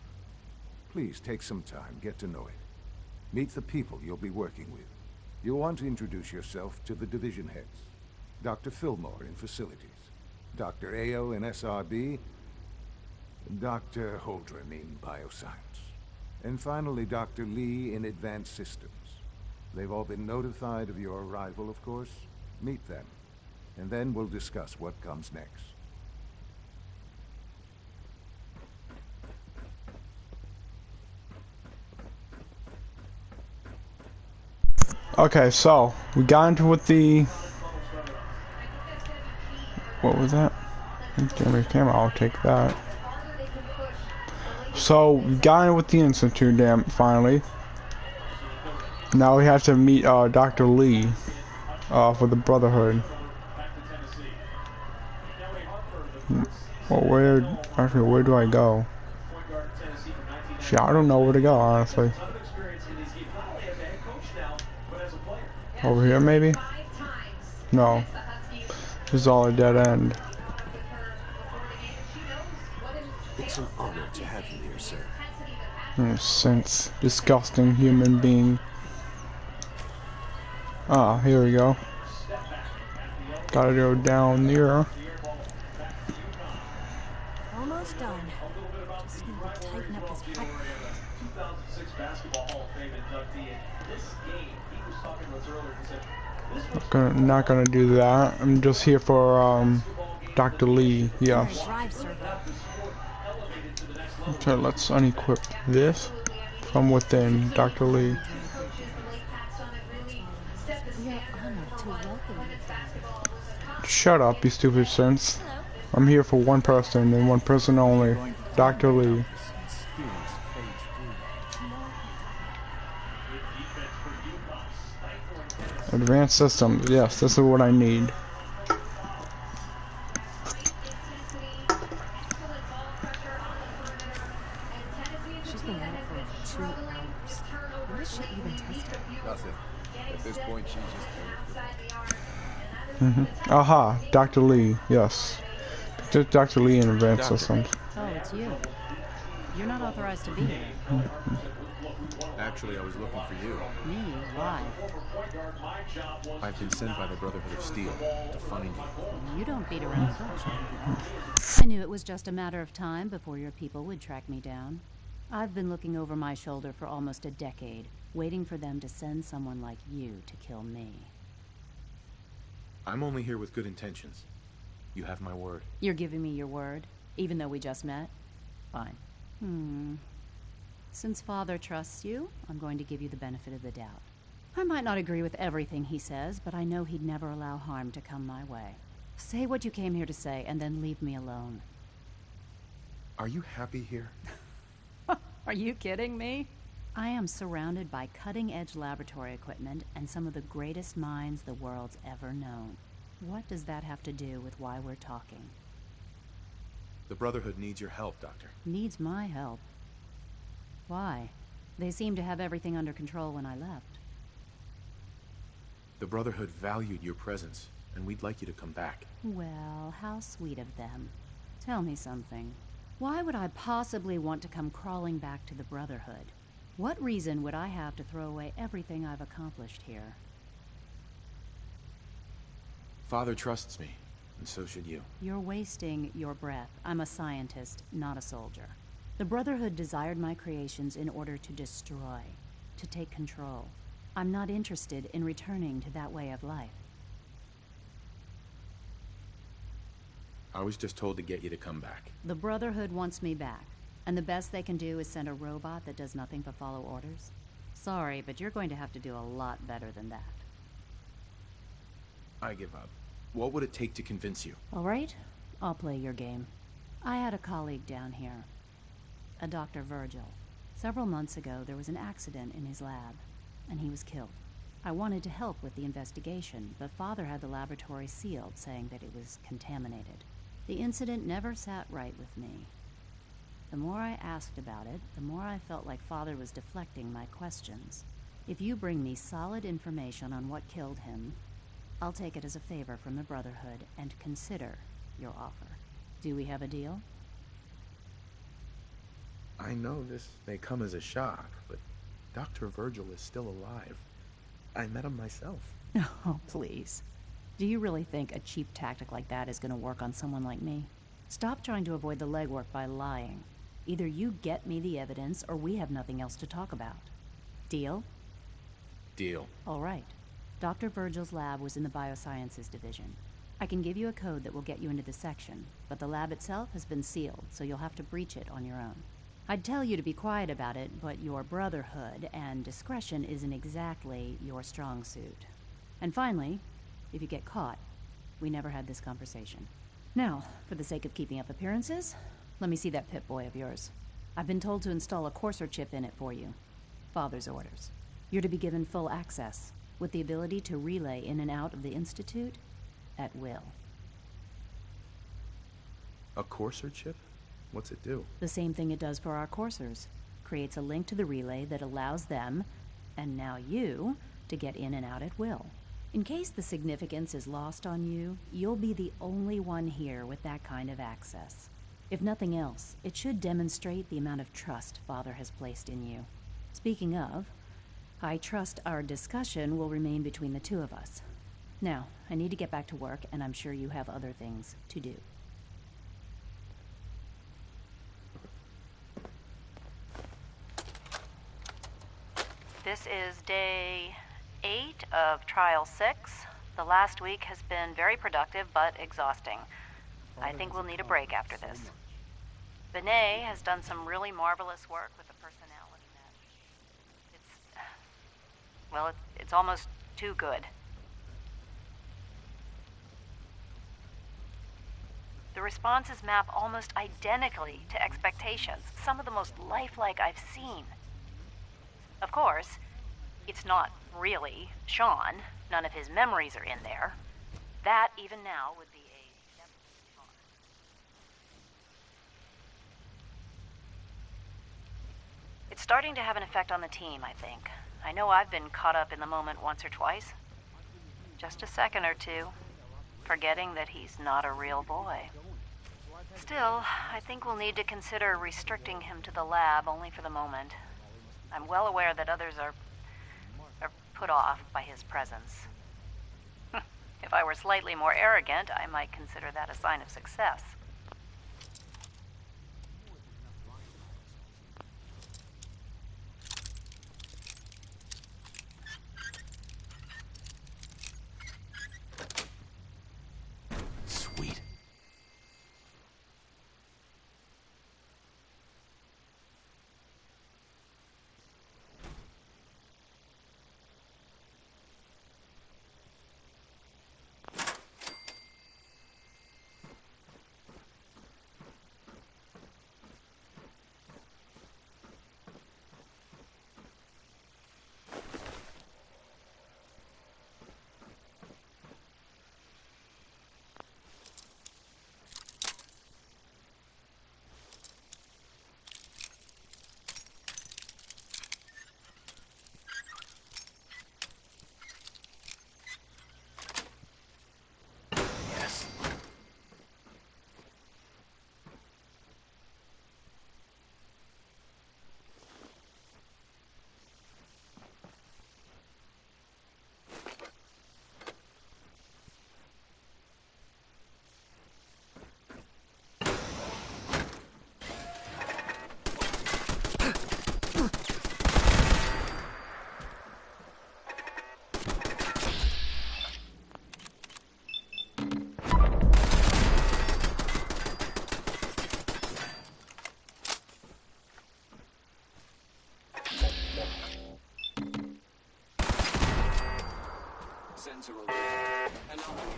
Please take some time, get to know it. Meet the people you'll be working with. You'll want to introduce yourself to the division heads. Dr. Fillmore in facilities, Dr. Ao in SRB, Dr. Holdren in bioscience, and finally Dr. Lee in advanced systems. They've all been notified of your arrival, of course. Meet them, and then we'll discuss what comes next. Okay, so we got into with the. What was that? Damn camera. I'll take that. So we got in with the Institute. Damn, finally. Now we have to meet Dr. Lee for the Brotherhood. Well, where do I go? Shit, I don't know where to go, honestly. Over here, maybe? No. This is all a dead end. It's an honor to have you here, sir. Since disgusting human being. Ah, here we go. Gotta go down there. Almost done. Just need to tighten up this pipe. 2006 Basketball Hall of Fame inductee. In this game, he was talking to us earlier. He said, Not gonna do that. I'm just here for Dr. Lee. Yes. Okay, let's unequip this from within Dr. Lee. Shut up, you stupid sense. I'm here for one person and one person only. Dr. Lee. Advanced systems, yes, this is what I need. She's been at it for 2 hours. What is she even testing? Nothing. At this point, she's just... Aha, Dr. Lee, yes. Just Dr. Lee in advanced systems. Oh, it's you. You're not authorized to be here. Actually, I was looking for you. Me? Why? I've been sent by the Brotherhood of Steel to find you. You don't beat around the bush. I knew it was just a matter of time before your people would track me down. I've been looking over my shoulder for almost a decade, waiting for them to send someone like you to kill me. I'm only here with good intentions. You have my word. You're giving me your word, even though we just met? Fine. Since Father trusts you, I'm going to give you the benefit of the doubt. I might not agree with everything he says, but I know he'd never allow harm to come my way. Say what you came here to say, and then leave me alone. Are you happy here? Are you kidding me? I am surrounded by cutting-edge laboratory equipment and some of the greatest minds the world's ever known. What does that have to do with why we're talking? The Brotherhood needs your help, Doctor. Needs my help? Why? They seemed to have everything under control when I left. The Brotherhood valued your presence, and we'd like you to come back. Well, how sweet of them. Tell me something. Why would I possibly want to come crawling back to the Brotherhood? What reason would I have to throw away everything I've accomplished here? Father trusts me, and so should you. You're wasting your breath. I'm a scientist, not a soldier. The Brotherhood desired my creations in order to destroy, to take control. I'm not interested in returning to that way of life. I was just told to get you to come back. The Brotherhood wants me back, and the best they can do is send a robot that does nothing but follow orders. Sorry, but you're going to have to do a lot better than that. I give up. What would it take to convince you? All right, I'll play your game. I had a colleague down here, a Dr. Virgil. Several months ago, there was an accident in his lab, and he was killed. I wanted to help with the investigation, but Father had the laboratory sealed, saying that it was contaminated. The incident never sat right with me. The more I asked about it, the more I felt like Father was deflecting my questions. If you bring me solid information on what killed him, I'll take it as a favor from the Brotherhood and consider your offer. Do we have a deal? I know this may come as a shock, but Dr. Virgil is still alive. I met him myself. Oh, please. Do you really think a cheap tactic like that is going to work on someone like me? Stop trying to avoid the legwork by lying. Either you get me the evidence, or we have nothing else to talk about. Deal? Deal. All right. Dr. Virgil's lab was in the Biosciences Division. I can give you a code that will get you into the section, but the lab itself has been sealed, so you'll have to breach it on your own. I'd tell you to be quiet about it, but your Brotherhood and discretion isn't exactly your strong suit. And finally, if you get caught, we never had this conversation. Now, for the sake of keeping up appearances, let me see that Pip-Boy of yours. I've been told to install a Courser chip in it for you. Father's orders. You're to be given full access, with the ability to relay in and out of the Institute at will. A Courser chip? What's it do? The same thing it does for our coursers. Creates a link to the relay that allows them, and now you, to get in and out at will. In case the significance is lost on you, you'll be the only one here with that kind of access. If nothing else, it should demonstrate the amount of trust Father has placed in you. Speaking of, I trust our discussion will remain between the two of us. Now, I need to get back to work, and I'm sure you have other things to do. This is day 8 of Trial 6. The last week has been very productive, but exhausting. I think we'll need a break after this. Benet has done some really marvelous work with the personality mesh. It's almost too good. The responses map almost identically to expectations, some of the most lifelike I've seen. Of course, it's not really Sean. None of his memories are in there. That, even now, would be a step too far. It's starting to have an effect on the team, I think. I know I've been caught up in the moment once or twice. Just a second or two, forgetting that he's not a real boy. Still, I think we'll need to consider restricting him to the lab only for the moment. I'm well aware that others are put off by his presence. If I were slightly more arrogant, I might consider that a sign of success. Sweet.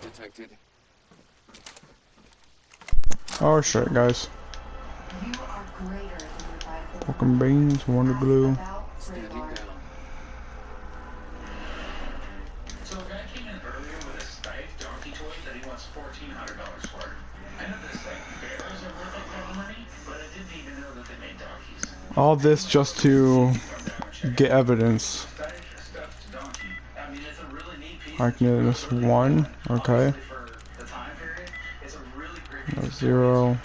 Detected. Oh shit, guys. Welcome beans, wonder glue. Standing down. So a guy came in earlier with a stiff donkey toy that he wants $1,400 for. I know this bears are worth that kind of money, but I didn't even know that they made donkeys. All this just to get evidence. Stuffed donkey. I mean, it's a really neat piece. I can do this one. Okay. No, 0.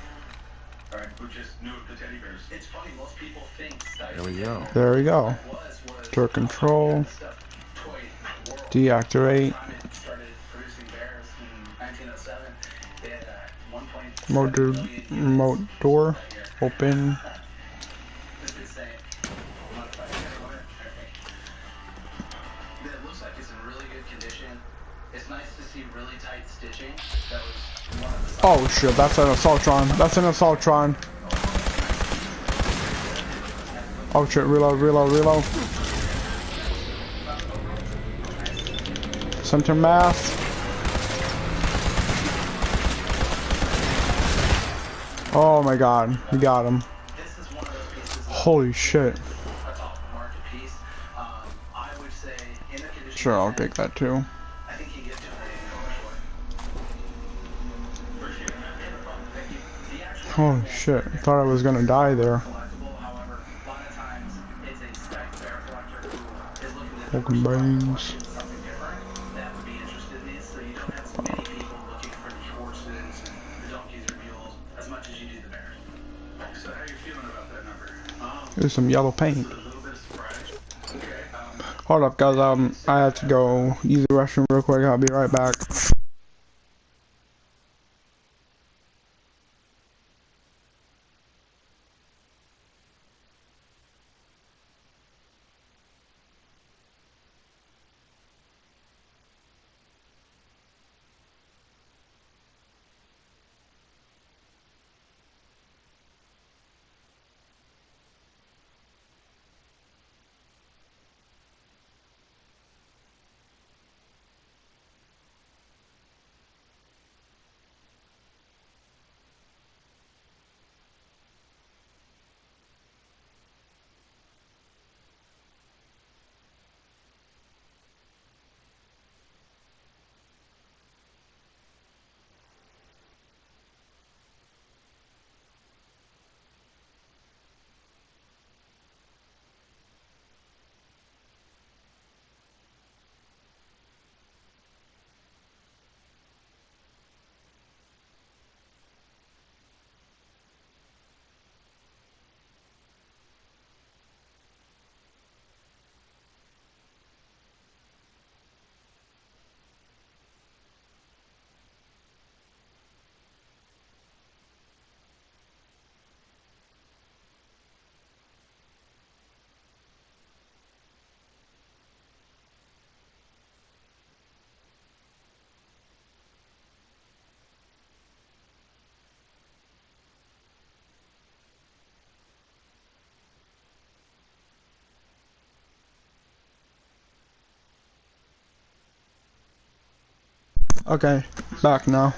It's funny, most people think There we go. There we go. Tour control. Deactivate. Remote door. Open. It looks like it's in really good condition. It's nice to see really tight stitching. That was one of the... Oh shit, that's an Assaultron. That's an Assaultron. Oh shit, reload, reload, reload. Center mass. Oh my god, we got him. Holy shit. Sure, I'll take that too. Holy shit, I thought I was gonna die there. Broken brains. There's some yellow paint. Hold up guys, I have to go use the restroom real quick, I'll be right back. Okay, back now.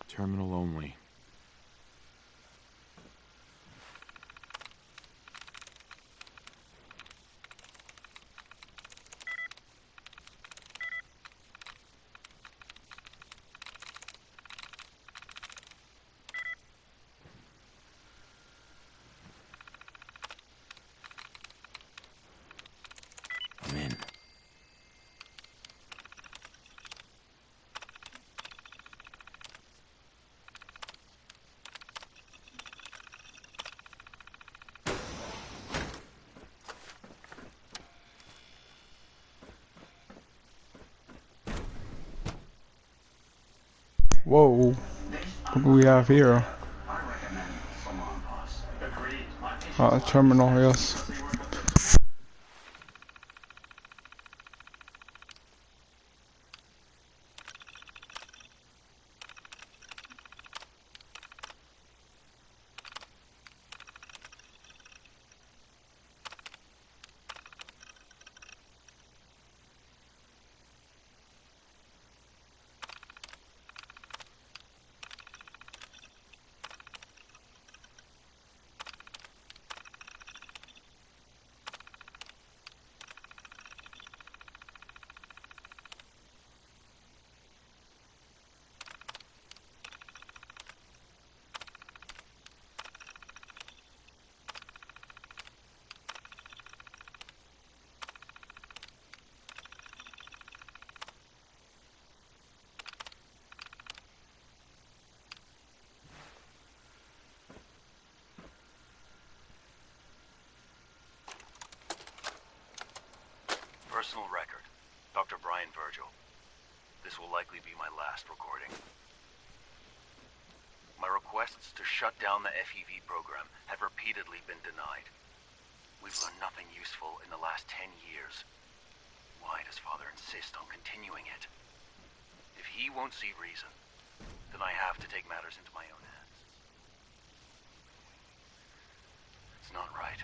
Terminal only. Whoa. What do we have here? I recommend Salon Pass. Agreed. Terminal, yes. Personal record, Dr. Brian Virgil. This will likely be my last recording. My requests to shut down the FEV program have repeatedly been denied. We've learned nothing useful in the last 10 years. Why does Father insist on continuing it? If he won't see reason, then I have to take matters into my own hands. It's not right.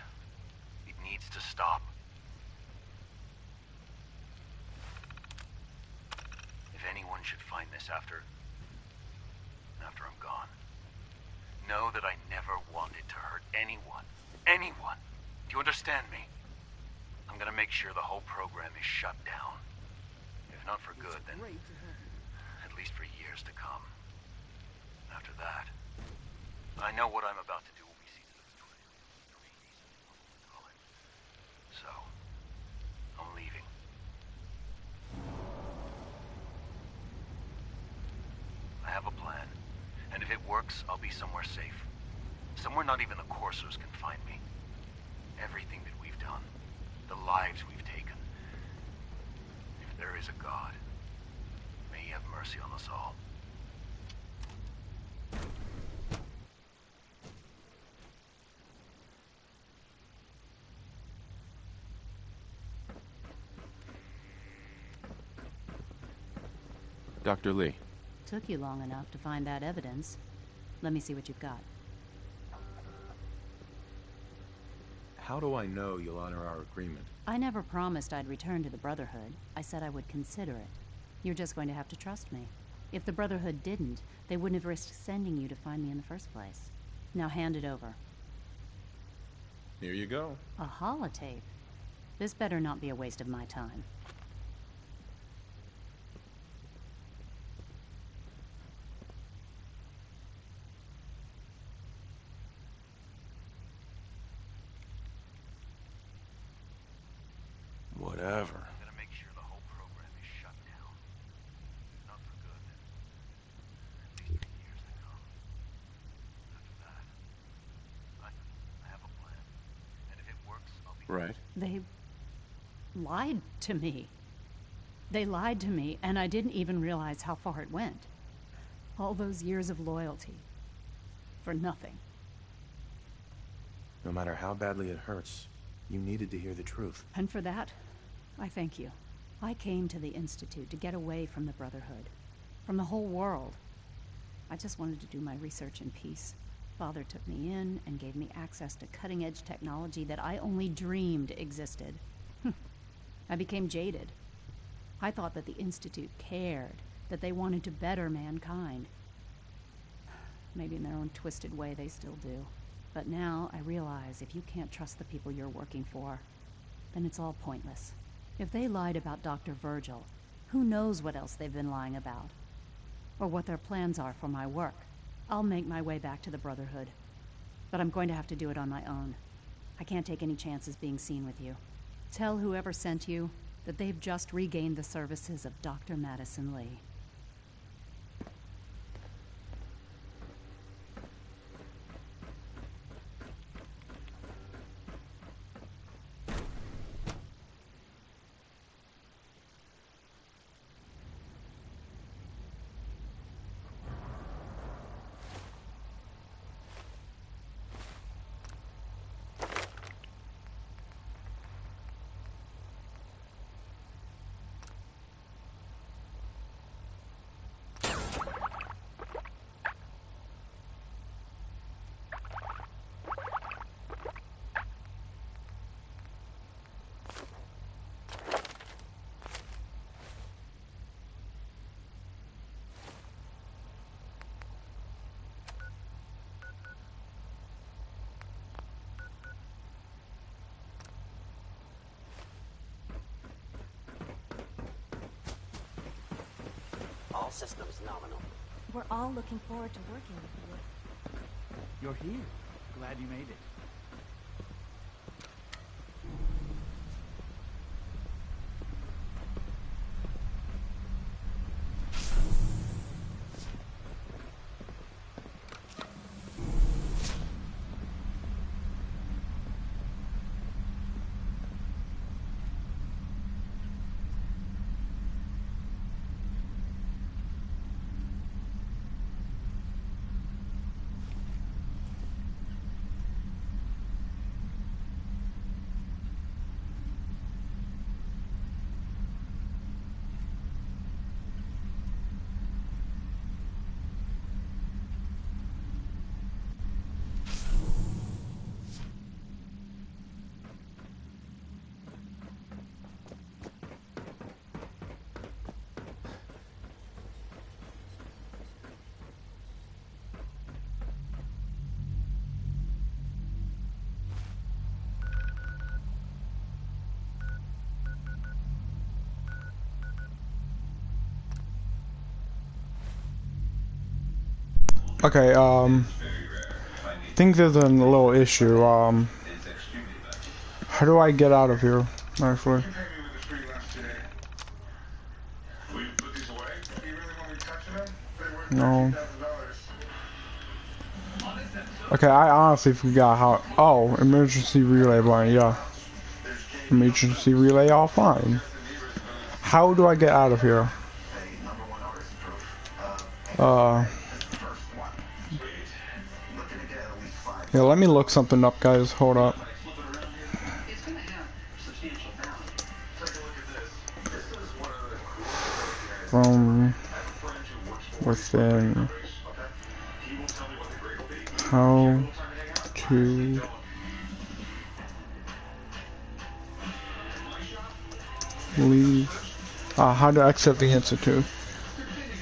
It needs to stop. If anyone should find this after I'm gone, know that I never wanted to hurt anyone. Anyone! Do you understand me? I'm gonna make sure the whole program is shut down. If not for good, then at least for years to come. After that, I know what I'm about to do will be seen as crazy, call it. So, I'm leaving. I have a plan, and if it works, I'll be somewhere safe. Somewhere not even the coursers can find me. Everything that we've done, the lives we've taken. If there is a God, may he have mercy on us all. Dr. Lee. Took you long enough to find that evidence. Let me see what you've got. How do I know you'll honor our agreement? I never promised I'd return to the Brotherhood. I said I would consider it. You're just going to have to trust me. If the Brotherhood didn't, they wouldn't have risked sending you to find me in the first place. Now hand it over. Here you go. A holotape? This better not be a waste of my time. Whatever. I'm gonna make sure the whole program is shut down. If not for good, then at least for years to come. After that, I have a plan. And if it works, I'll be... Right. They lied to me. They lied to me, and I didn't even realize how far it went. All those years of loyalty. For nothing. No matter how badly it hurts, you needed to hear the truth. And for that, I thank you. I came to the Institute to get away from the Brotherhood. From the whole world. I just wanted to do my research in peace. Father took me in and gave me access to cutting-edge technology that I only dreamed existed. I became jaded. I thought that the Institute cared, that they wanted to better mankind. Maybe in their own twisted way they still do. But now I realize if you can't trust the people you're working for, then it's all pointless. If they lied about Dr. Virgil, who knows what else they've been lying about? Or what their plans are for my work. I'll make my way back to the Brotherhood. But I'm going to have to do it on my own. I can't take any chances being seen with you. Tell whoever sent you that they've just regained the services of Dr. Madison Lee. system's nominal. We're all looking forward to working with you. You're here. Glad you made it. Okay, I think there's a little issue. How do I get out of here, actually? No. Okay, I honestly forgot how. Oh, emergency relay line, yeah. Emergency relay offline. How do I get out of here? Yeah, let me look something up, guys. Hold up. From within. How to leave. How to exit the institute.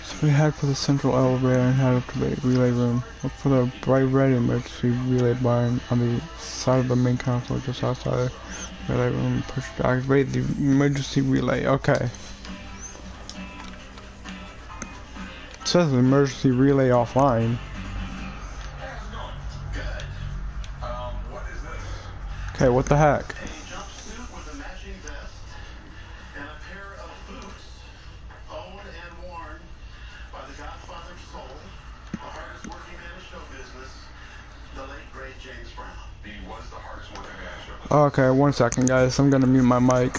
So we head for the central elevator and head up to the relay room. Look for the bright red emergency relay button on the side of the main console just outside the relay room. Push to activate the emergency relay. Okay. It says emergency relay offline. Okay, what the heck? Okay, 1 second, guys. I'm gonna mute my mic.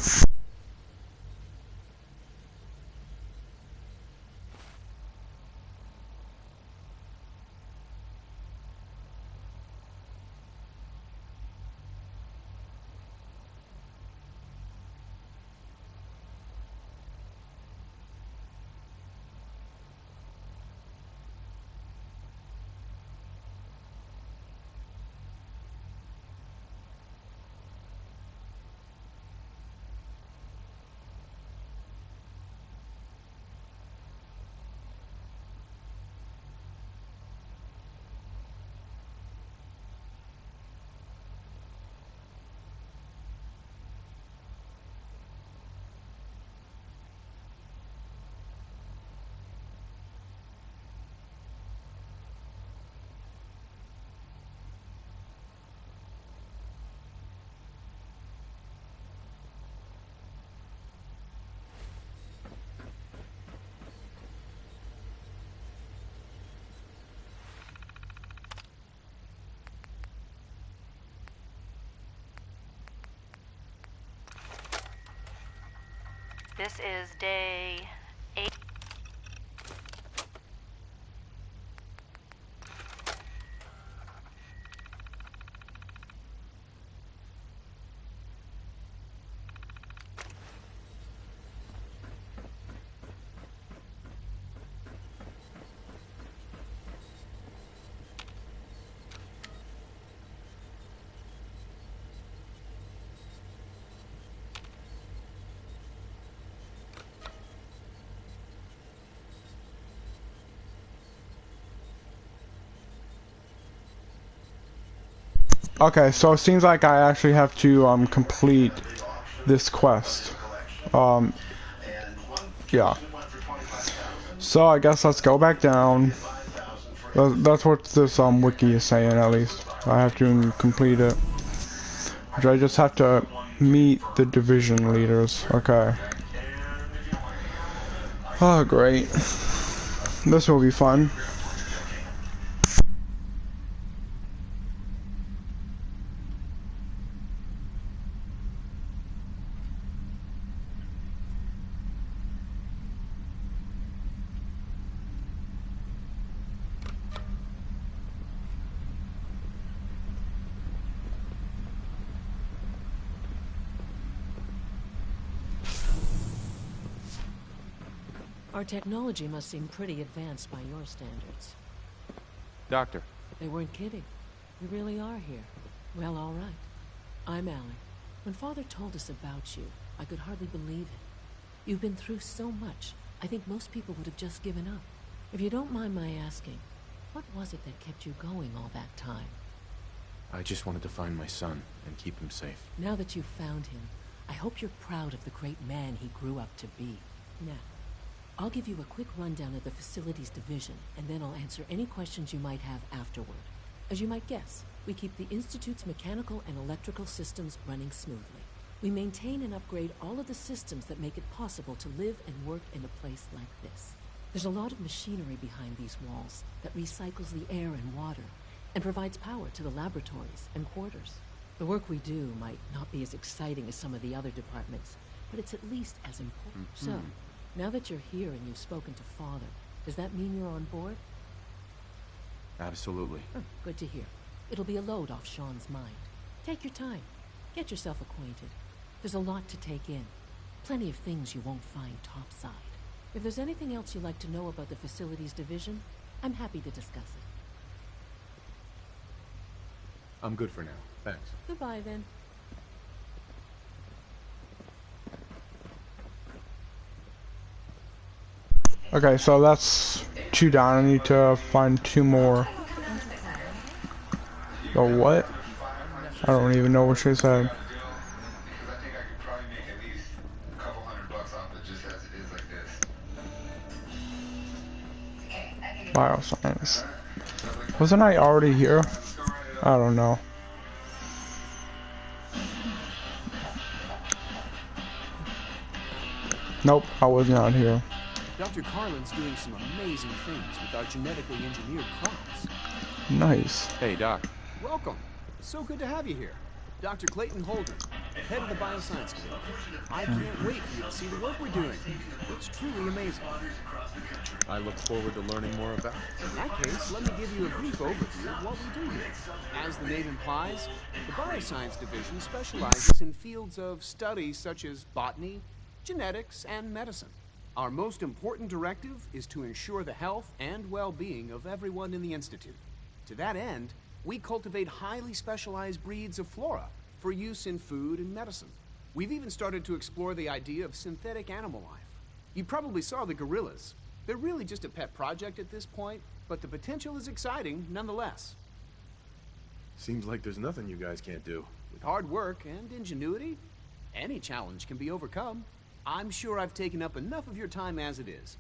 This is day 8. Okay, so it seems like I actually have to complete this quest. Yeah. So I guess let's go back down. That's what this wiki is saying, at least. I have to complete it. Which I just have to meet the division leaders. Okay. Oh, great. This will be fun. Our technology must seem pretty advanced by your standards. Doctor. They weren't kidding. We really are here. Well, all right. I'm Allie. When Father told us about you, I could hardly believe it. You've been through so much, I think most people would have just given up. If you don't mind my asking, what was it that kept you going all that time? I just wanted to find my son and keep him safe. Now that you've found him, I hope you're proud of the great man he grew up to be. Now, I'll give you a quick rundown of the facilities division, and then I'll answer any questions you might have afterward. As you might guess, we keep the Institute's mechanical and electrical systems running smoothly. We maintain and upgrade all of the systems that make it possible to live and work in a place like this. There's a lot of machinery behind these walls that recycles the air and water, and provides power to the laboratories and quarters. The work we do might not be as exciting as some of the other departments, but it's at least as important. So, now that you're here and you've spoken to Father, does that mean you're on board? Absolutely. Oh, good to hear. It'll be a load off Sean's mind. Take your time. Get yourself acquainted. There's a lot to take in. Plenty of things you won't find topside. If there's anything else you'd like to know about the facilities division, I'm happy to discuss it. I'm good for now. Thanks. Goodbye, then. Okay, so that's 2 down. I need to find 2 more. Oh, what? I don't even know what she said. Bioscience. Wasn't I already here? I don't know. Nope, I was not here. Dr. Carlin's doing some amazing things with our genetically engineered crops. Nice. Hey, Doc. Welcome. So good to have you here. Dr. Clayton Holden, head of the Bioscience Division. I can't wait for you to see the work we're doing. It's truly amazing. I look forward to learning more about it. In that case, let me give you a brief overview of what we do here. As the name implies, the Bioscience Division specializes in fields of study such as botany, genetics, and medicine. Our most important directive is to ensure the health and well-being of everyone in the Institute. To that end, we cultivate highly specialized breeds of flora for use in food and medicine. We've even started to explore the idea of synthetic animal life. You probably saw the gorillas. They're really just a pet project at this point, but the potential is exciting nonetheless. Seems like there's nothing you guys can't do. With hard work and ingenuity, any challenge can be overcome. I'm sure I've taken up enough of your time as it is.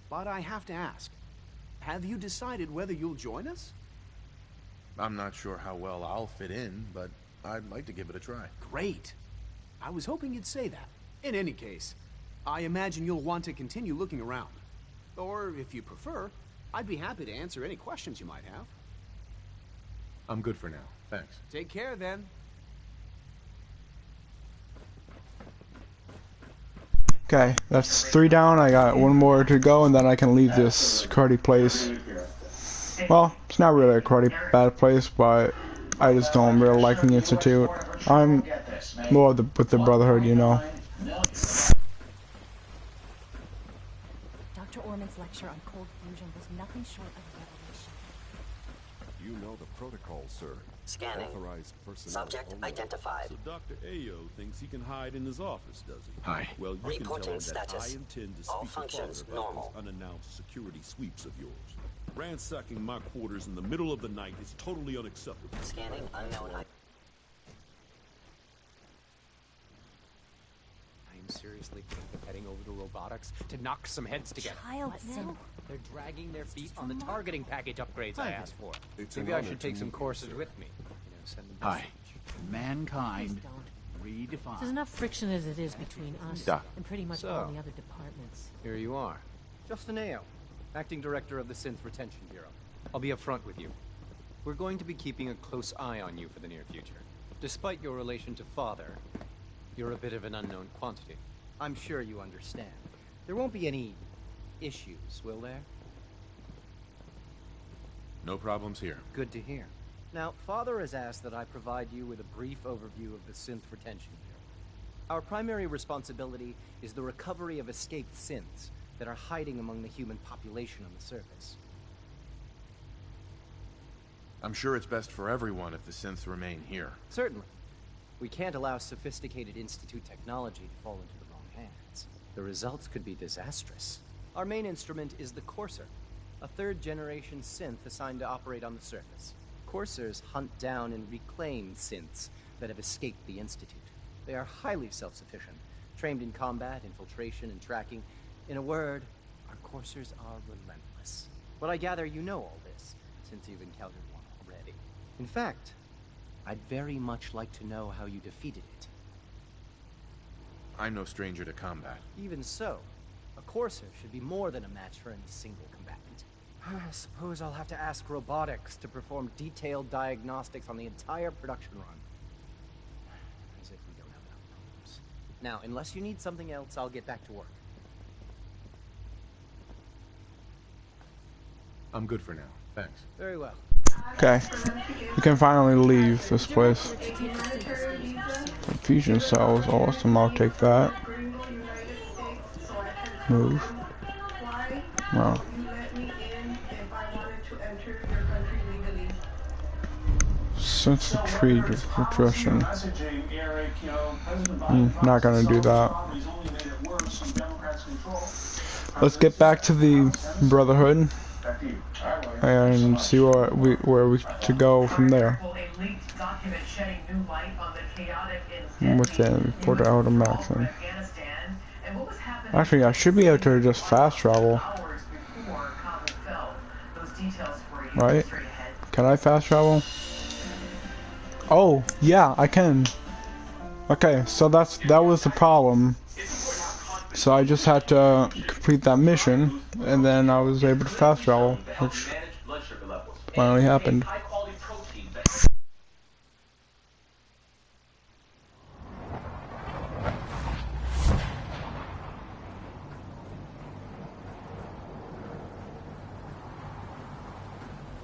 But I have to ask, have you decided whether you'll join us? I'm not sure how well I'll fit in, but I'd like to give it a try. Great. I was hoping you'd say that. In any case, I imagine you'll want to continue looking around. Or, if you prefer, I'd be happy to answer any questions you might have. I'm good for now. Thanks. Take care, then. Okay, that's 3 down. I got 1 more to go, and then I can leave this cruddy place. Well, it's not really a cruddy bad place, but I just don't really like the Institute. I'm more with the Brotherhood, you know. Dr. Orman's lecture on cold fusion was nothing short of a revelation. You know the protocol, sir. Scanning. Authorized personnel Subject only. identified. So Dr. Ayo thinks he can hide in his office, does he? Hi. Well, you Reporting can tell him that status. I intend to All speak to functions Father about normal. those unannounced security sweeps of yours. Ransacking my quarters in the middle of the night is totally unacceptable. Scanning unknown. I you seriously think they're heading over to robotics to knock some heads together? Child now? They're dragging their feet on the targeting package upgrades I asked for. It's Maybe an I honor should to take some meet you, courses sir. with me. You know, send them Hi. Mankind redefined. There's enough friction as it is between us Doc. and pretty much So. all the other departments. Here you are. Justin Ao, acting director of the Synth Retention Bureau. I'll be upfront with you. We're going to be keeping a close eye on you for the near future. Despite your relation to Father, you're a bit of an unknown quantity. I'm sure you understand. There won't be any issues, will there? No problems here. Good to hear. Now, Father has asked that I provide you with a brief overview of the Synth Retention Bureau. Our primary responsibility is the recovery of escaped synths that are hiding among the human population on the surface. I'm sure it's best for everyone if the synths remain here. Certainly. We can't allow sophisticated Institute technology to fall into the wrong hands. The results could be disastrous. Our main instrument is the Courser, a third-generation synth assigned to operate on the surface. Coursers hunt down and reclaim synths that have escaped the Institute. They are highly self-sufficient, trained in combat, infiltration, and tracking. In a word, our Coursers are relentless. But I gather you know all this, since you've encountered one already. In fact, I'd very much like to know how you defeated it. I'm no stranger to combat. Even so, a Courser should be more than a match for any single combatant. I suppose I'll have to ask robotics to perform detailed diagnostics on the entire production run. As if we don't have enough problems. Now, unless you need something else, I'll get back to work. I'm good for now. Thanks. Very well. Okay. We can finally leave this place. Fusion cells, awesome. I'll take that. Move. Wow. Since the tree nutrition. Not gonna do that. Let's get back to the Brotherhood and see where we should go from there. Within report out of Maxim. Actually, I should be able to just fast travel. Right? Can I fast travel? Oh, yeah, I can. Okay, so that was the problem. So I just had to complete that mission, and then I was able to fast travel, which finally happened.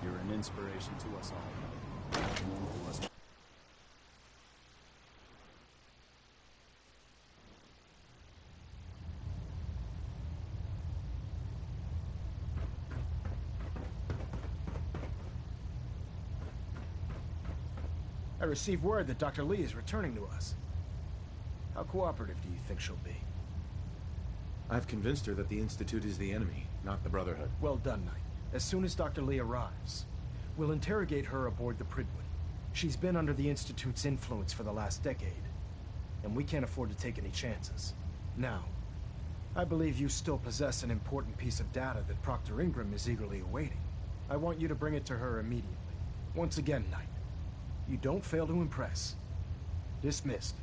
You're an inspiration to us all. I received word that Dr. Lee is returning to us. How cooperative do you think she'll be? I've convinced her that the Institute is the enemy, not the Brotherhood. Well done, Knight. As soon as Dr. Lee arrives, we'll interrogate her aboard the Pridwood. She's been under the Institute's influence for the last decade, and we can't afford to take any chances. Now, I believe you still possess an important piece of data that Proctor Ingram is eagerly awaiting. I want you to bring it to her immediately. Once again, Knight, you don't fail to impress. Dismissed.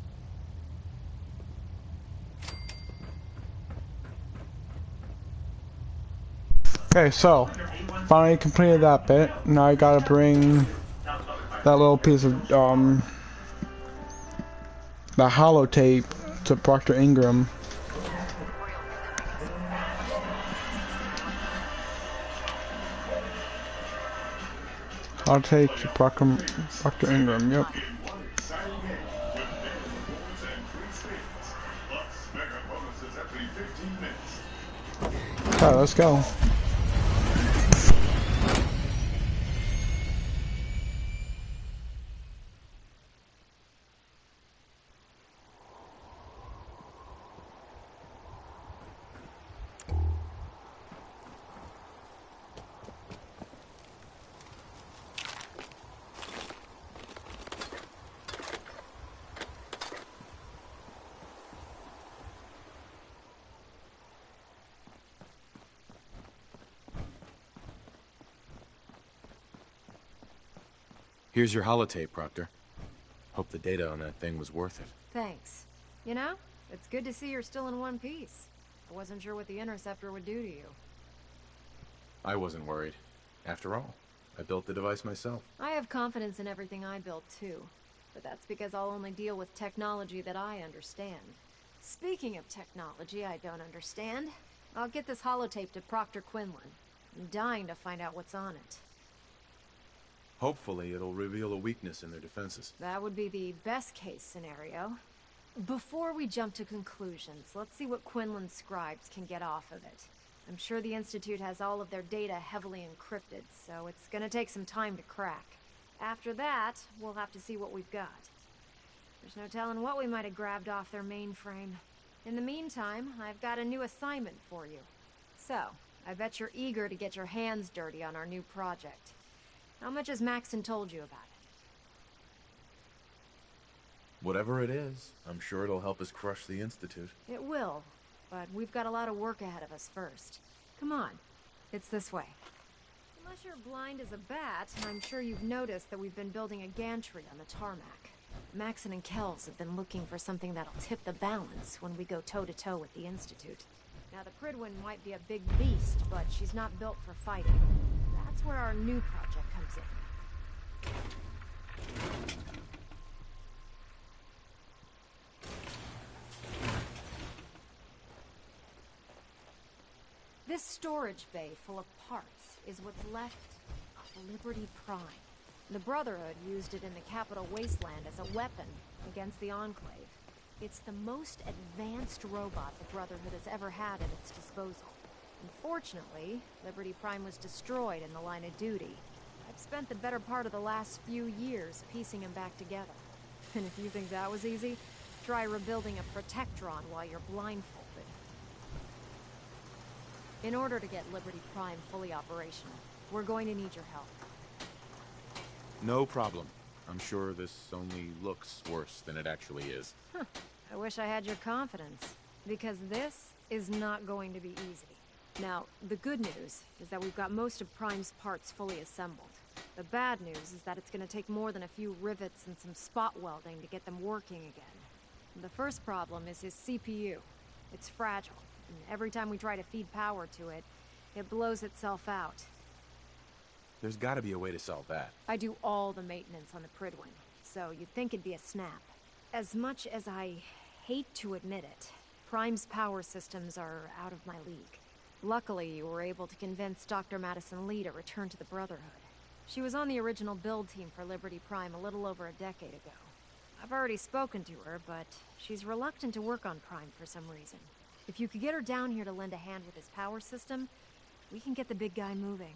Okay, so finally completed that bit. Now I gotta bring that little piece of the holotape to Proctor Ingram. Holotape to Proctor Ingram. Yep. Okay, let's go. Here's your holotape, Proctor. Hope the data on that thing was worth it. Thanks. You know, it's good to see you're still in one piece. I wasn't sure what the interceptor would do to you. I wasn't worried. After all, I built the device myself. I have confidence in everything I built too, but that's because I'll only deal with technology that I understand. Speaking of technology I don't understand, I'll get this holotape to Proctor Quinlan. I'm dying to find out what's on it. Hopefully, it'll reveal a weakness in their defenses. That would be the best case scenario. Before we jump to conclusions, let's see what Quinlan's scribes can get off of it. I'm sure the Institute has all of their data heavily encrypted, so it's gonna take some time to crack. After that, we'll have to see what we've got. There's no telling what we might have grabbed off their mainframe. In the meantime, I've got a new assignment for you. So, I bet you're eager to get your hands dirty on our new project. How much has Maxon told you about it? Whatever it is, I'm sure it'll help us crush the Institute. It will, but we've got a lot of work ahead of us first. Come on, it's this way. Unless you're blind as a bat, I'm sure you've noticed that we've been building a gantry on the tarmac. Maxon and Kells have been looking for something that'll tip the balance when we go toe-to-toe with the Institute. Now, the Prydwen might be a big beast, but she's not built for fighting. That's where our new project comes in. This storage bay full of parts is what's left of Liberty Prime. The Brotherhood used it in the Capital Wasteland as a weapon against the Enclave. It's the most advanced robot the Brotherhood has ever had at its disposal. Unfortunately, Liberty Prime was destroyed in the line of duty. I've spent the better part of the last few years piecing him back together. And if you think that was easy, try rebuilding a Protectron while you're blindfolded. In order to get Liberty Prime fully operational, we're going to need your help. No problem. I'm sure this only looks worse than it actually is. I wish I had your confidence, because this is not going to be easy. Now, the good news is that we've got most of Prime's parts fully assembled. The bad news is that it's going to take more than a few rivets and some spot welding to get them working again. The first problem is his CPU. It's fragile, and every time we try to feed power to it, it blows itself out. There's gotta be a way to solve that. I do all the maintenance on the Prydwen, so you'd think it'd be a snap. As much as I hate to admit it, Prime's power systems are out of my league. Luckily, you were able to convince Dr. Madison Lee to return to the Brotherhood. She was on the original build team for Liberty Prime a little over a decade ago. I've already spoken to her, but she's reluctant to work on Prime for some reason. If you could get her down here to lend a hand with his power system, we can get the big guy moving.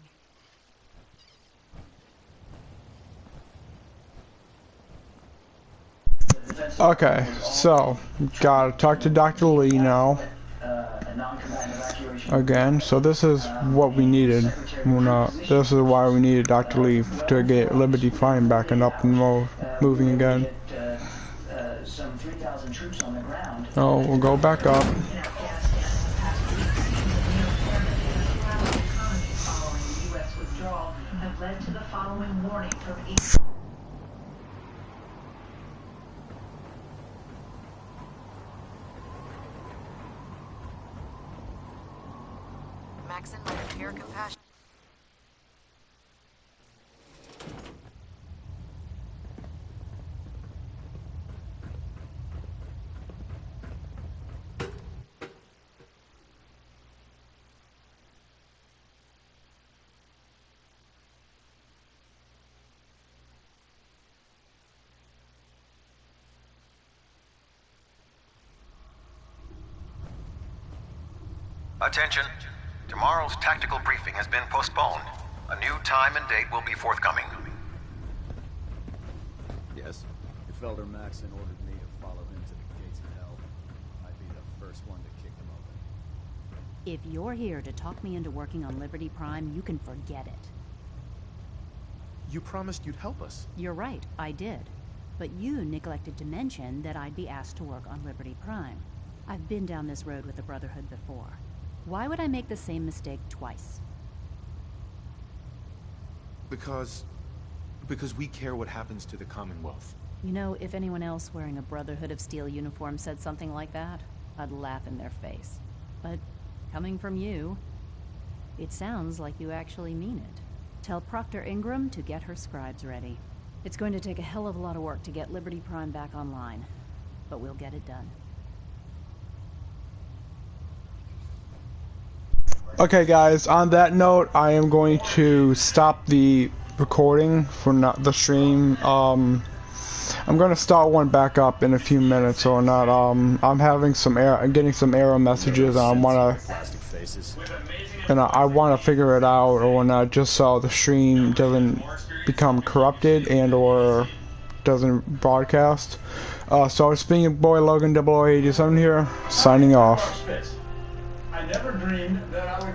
Okay, so gotta talk to Dr. Lee now. Again, so this is what we needed. This is why we needed Dr. Lee to get Liberty Prime back and up and moving again. Oh, we'll go back up. Have led to the following warning from Maxon might appear compassionate. Attention. Tomorrow's tactical briefing has been postponed. A new time and date will be forthcoming. Yes? If Elder Maxon ordered me to follow him to the gates of hell, I'd be the first one to kick them open. If you're here to talk me into working on Liberty Prime, you can forget it. You promised you'd help us. You're right, I did. But you neglected to mention that I'd be asked to work on Liberty Prime. I've been down this road with the Brotherhood before. Why would I make the same mistake twice? Because Because we care what happens to the Commonwealth. You know, if anyone else wearing a Brotherhood of Steel uniform said something like that, I'd laugh in their face. But coming from you, it sounds like you actually mean it. Tell Proctor Ingram to get her scribes ready. It's going to take a hell of a lot of work to get Liberty Prime back online, but we'll get it done. Okay guys, on that note, I am going to stop the recording for the stream. I'm gonna start one back up in a few minutes or not. I'm having some I'm getting some error messages, and I wanna figure it out or not, just so the stream doesn't become corrupted and or doesn't broadcast. So it's being your boy Logan 0087 here, signing off. I never dreamed that I would